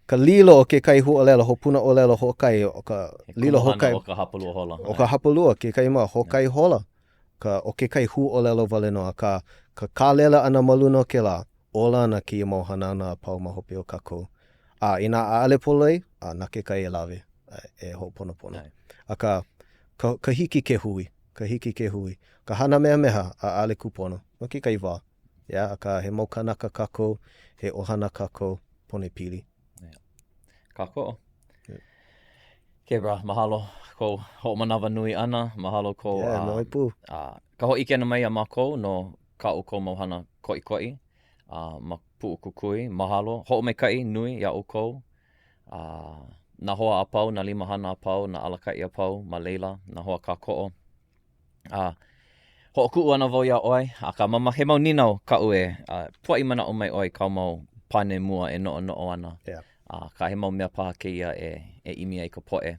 Ka lilo o ke kai hu'olelo hopuna olelo hokai o ka lilo hokai o ka hapalua hola. O ka hapalua ke kai ma hokai hola. O ke kai hu'olelo wale no ka kālela ana maluna ke la ola na ki mau hanana pau mahope o kako. Ina a ale polei na ke kai e lawe e ho'oponopono. A ka hiki ke hui. Ka hiki ke hui. Ka hana meha a ale kupono. No ke kai wā. Yeah, ka he mau kanaka kako, he ohana kako pone pili. Kako. Ke bra, mahalo ko ho'omanawa nui ana, mahalo ko noi pu. Ka ho'ike ana mai a mākou no ka o ko mauhana ko'i ma pu'u kukui, mahalo, ho'omaikai nui ia o kou. Na hoa a pau, na limahana a pau, na alakai a pau, ma leila, na hoa ka ko'o. Ho'oku'u ana wau ia oi, a ka mama he mau ninau ka ue, pua'i mana o mai oi kau mau pane mua e no'o ana. Yeah. Ka he mau mea paha ke ia e imi ai ka po'e.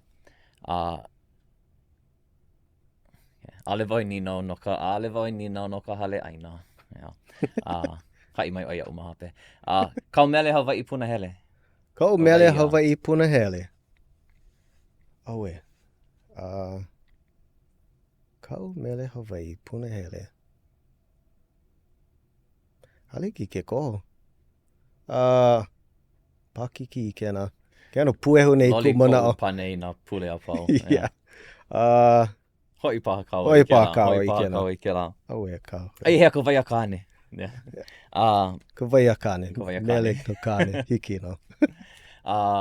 Ale wau ninau no ka hale aina. Kai mai oi au mahape. Kau mele Hawaii punahele. Kau mele Hawaii punahele. Aue. Kau mele Hawaii punahele. Haliki ke koho. Pakiki I kena. Kena puehu nei ku mana o. Loli panei na pule a pau. Yeah. Hoi paha kau Hoi paha kau I ke la. Aue kau. Ai hea ka vai a kāne. Ka vai a kāne. Mele ka kāne. Hiki no.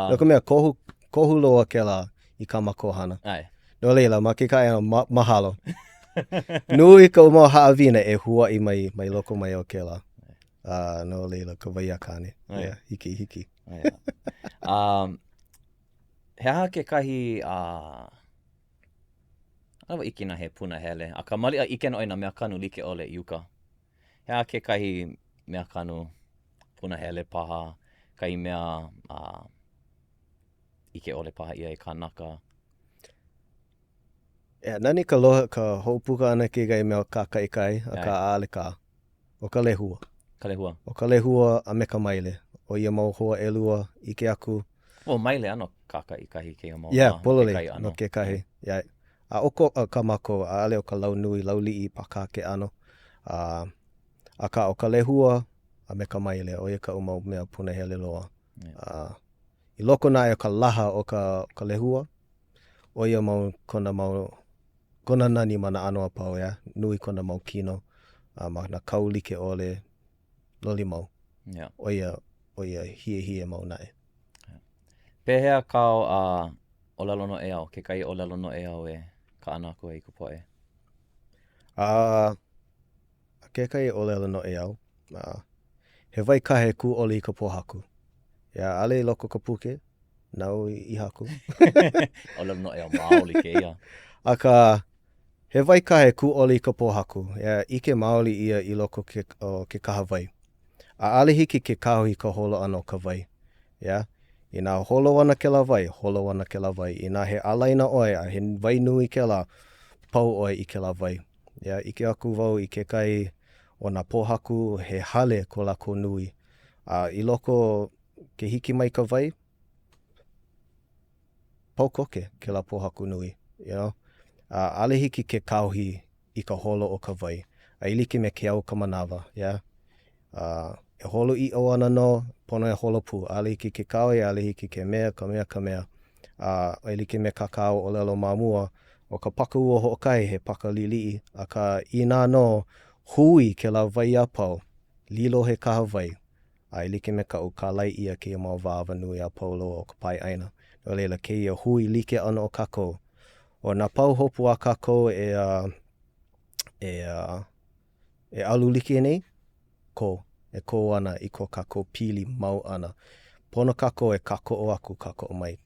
No ka mea kohu loa ke la I ka makohana. Ai. No leila, ma ke kai ana mahalo. Nui ka umau haawina e hua I mai loko mai o ke la. No leila, ka vai a kāne. Yeah, hiki. He aha ke kahi awa ikina he punahele. A ka mali a ike no ina mea kanu like ole iuka. He aha ke kahi mea kanu punahele paha. Kai mea ike ole paha ia e kanaka. Nani ka loha ka houpuka ana ke gai mea ka kai a ka aale ka. O ka lehua. Ka lehua. O ka lehua a me ka maile. O ia mau hoa elua ike aku. Well, mai le ano kaka I kahi ke mau. Yeah, Ke polole, kai ano. no ke kahi. Yeah. A oko ka mako, a ale o ka lau nui, lau li'i paka ke ano. A ka o ka lehua, a me ka mai le, o ia ka umau mea puna hele loa. I loko na e o ka laha o ka lehua, o ia mau kona nani mana ano a pau, ya. Nui kona mau kino, ma na kau like ole loli mau. Yeah. O ia hie mau nae. Pehea kao o lalono e au, ke kai o lalono e au e ka ana aku e I ka poe. Ke kai o lalono e au, he vai kahe ku oli I ka pohaku. Ya, ale loko ka puke, nau I haku. O lalono e au maoli ke ia. Aka, he vai kahe ku oli I ka pohaku. Ya, ike maoli ia I loko ke kaha vai. A ale hiki ke kahui ka holo ano ka vai. Ya, I nā holo ana ke la vai, holo ana ke la vai. I nā he alaina oi, a he vai nui ke la, pau oi I ke la vai. Ya, ike aku wau I ke kai o nā pohaku he hale ko lako nui. I loko ke hiki mai ka vai, pau koke ke la pohaku nui, you know? Ale hiki ke kauhi I ka holo o ka vai. A ilike me ke au ka manawa, yeah? E holo I o ana no, pono e holo pu. Ale hiki ke kaui, ale hiki ke mea, ka mea. A ilike me kakao o lelo mamua, o ka paka ua hoʻokai he paka lili'i. A ka ina no, hui ke la vai a pau, lilo he kaha vai. A ilike me ka o ka lai ia ke mau vāwa nui a pau loa o ka pai aina. No leila ke ia hui like ana o kako. O nā pau hopu a kako e alu like nei, ko. E ko ana I ko kako pili mau ana. Pono kako e kako o aku kako o mai.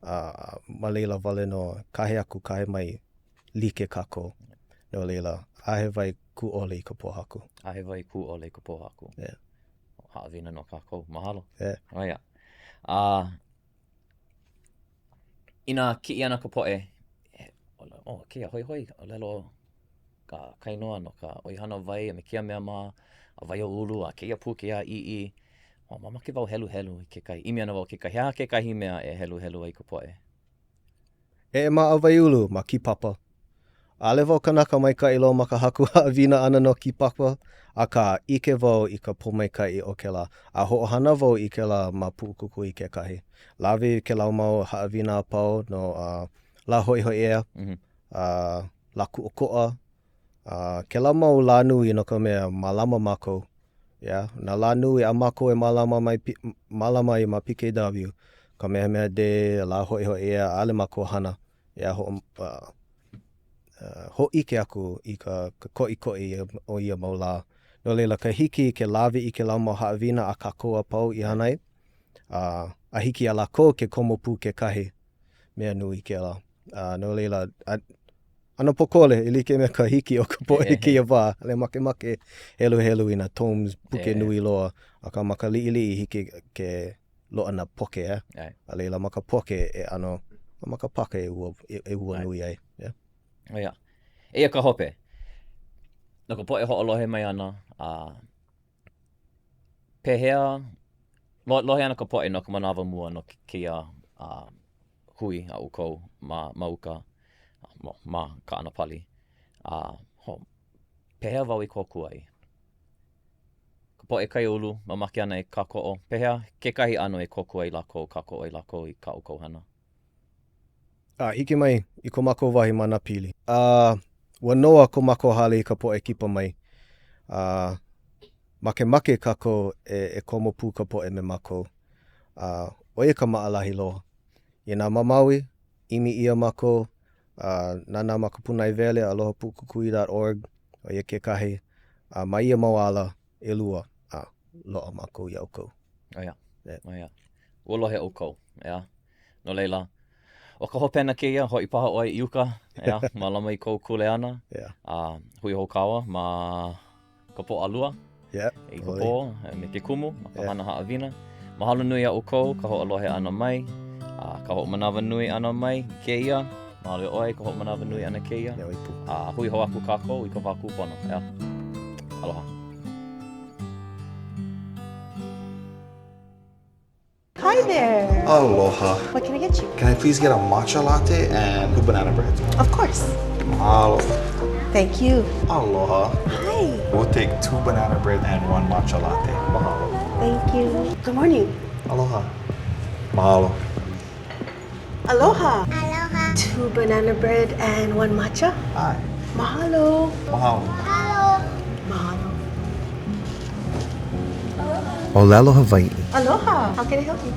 Ma leila wale no kahe aku kahe mai like kako. No leila, ahe vai ku ole I ka pohaku. Ahe vai ku ole ka pohaku. Yeah. Haawina no kako. Mahalo. Yeah. Oia. Ina ki ana ka poe. Kia hoi. O lelo ka kainoa no ka oihana vai, me kia mea mā, a vai o ulu, a keia pu, keia ii. Mama ke wau helu I ke kai. Imi ana wau ke kai. Hea ke kahi mea e helu ai ka poe. E ma a vai ulu, ma ki papa. Ale wau kanaka mai ka ilo ma ka haku haawina ana no ki papa, a ka ike wau I ka pomaikai o ke la. A hoʻohana wau I ke la ma puʻukuku I ke kahi. Lawe ke lau mau haawina a pau no la hoi ea, la kuʻokoʻa, ke la mau la nui no ka mea malama mākou. Yeah, na la nui a mākou e malama I ma PKW. Ka mea de la hoi ea, ale mākou hana. Yeah, ho ike aku I ka koʻi o ia mau la. No leila ka hiki ke lawe I ke lau mau haawina a kako a pau I hanai. A hiki a la ko ke komo pu ke kahi mea nui ke la. No leila, ana pokole I like me ka hiki o ka poe ki a wā. Le make helu I na tomes puke nui loa. A ka maka li'i hiki ke loa na poke, eh? A leila maka poke e ano, maka paka e ua nui ai. Yeah. Oia. Eia ka hope. No ka poe hoʻolohe mai ana. Pehea, lohe ana ka poe no ka manawa mua no kia hui a ukou ma uka. Ma ka ana pali. Pehea wau I kōkua ai. Ka poe kai ulu, mamake ana e kako'o. Pehea, ke kahi ano e kōkua ai lako, kako'o ai lako I ka ukou hana. Hiki mai I ko mako wahi mana pili. Ua noa ko mako hale I ka poe kipa mai. Make kako e komo pu ka poe me mako. Oia ka maalahi loa. I nā mamaui, imi ia mako, nana maka punai vele, aloha pukukui.org, oia ke kahi. Ma ia mawala, e lua, loa mako I aukou. Oia, oia. Ua lohe aukou, ea. No leila, o ka hopena keia, hoi paha oi iuka, ea, malama I kou kule ana. Hui hokawa, ma ka po alua. I ka po, me ke kumu, ma ka hana haawina. Mahalo nui a ukou, ka ho alohe ana mai. Ka ho manawa nui ana mai, keia. Mahalo oi, ka ho manawa nui ana keia. Hui ho aku kako, I ka wāku pono, ea. Aloha. Hi there. Aloha. What can I get you? Can I please get a matcha latte and 2 banana bread? Of course. Mahalo. Thank you. Aloha. Hi. We'll take 2 banana bread and 1 matcha latte. Mahalo. Thank you. Good morning. Aloha. Mahalo. Aloha. Aloha. 2 banana bread and 1 matcha. Hi. Mahalo. Mahalo. Mahalo. Olelo Hawaii. Aloha. How can I help you?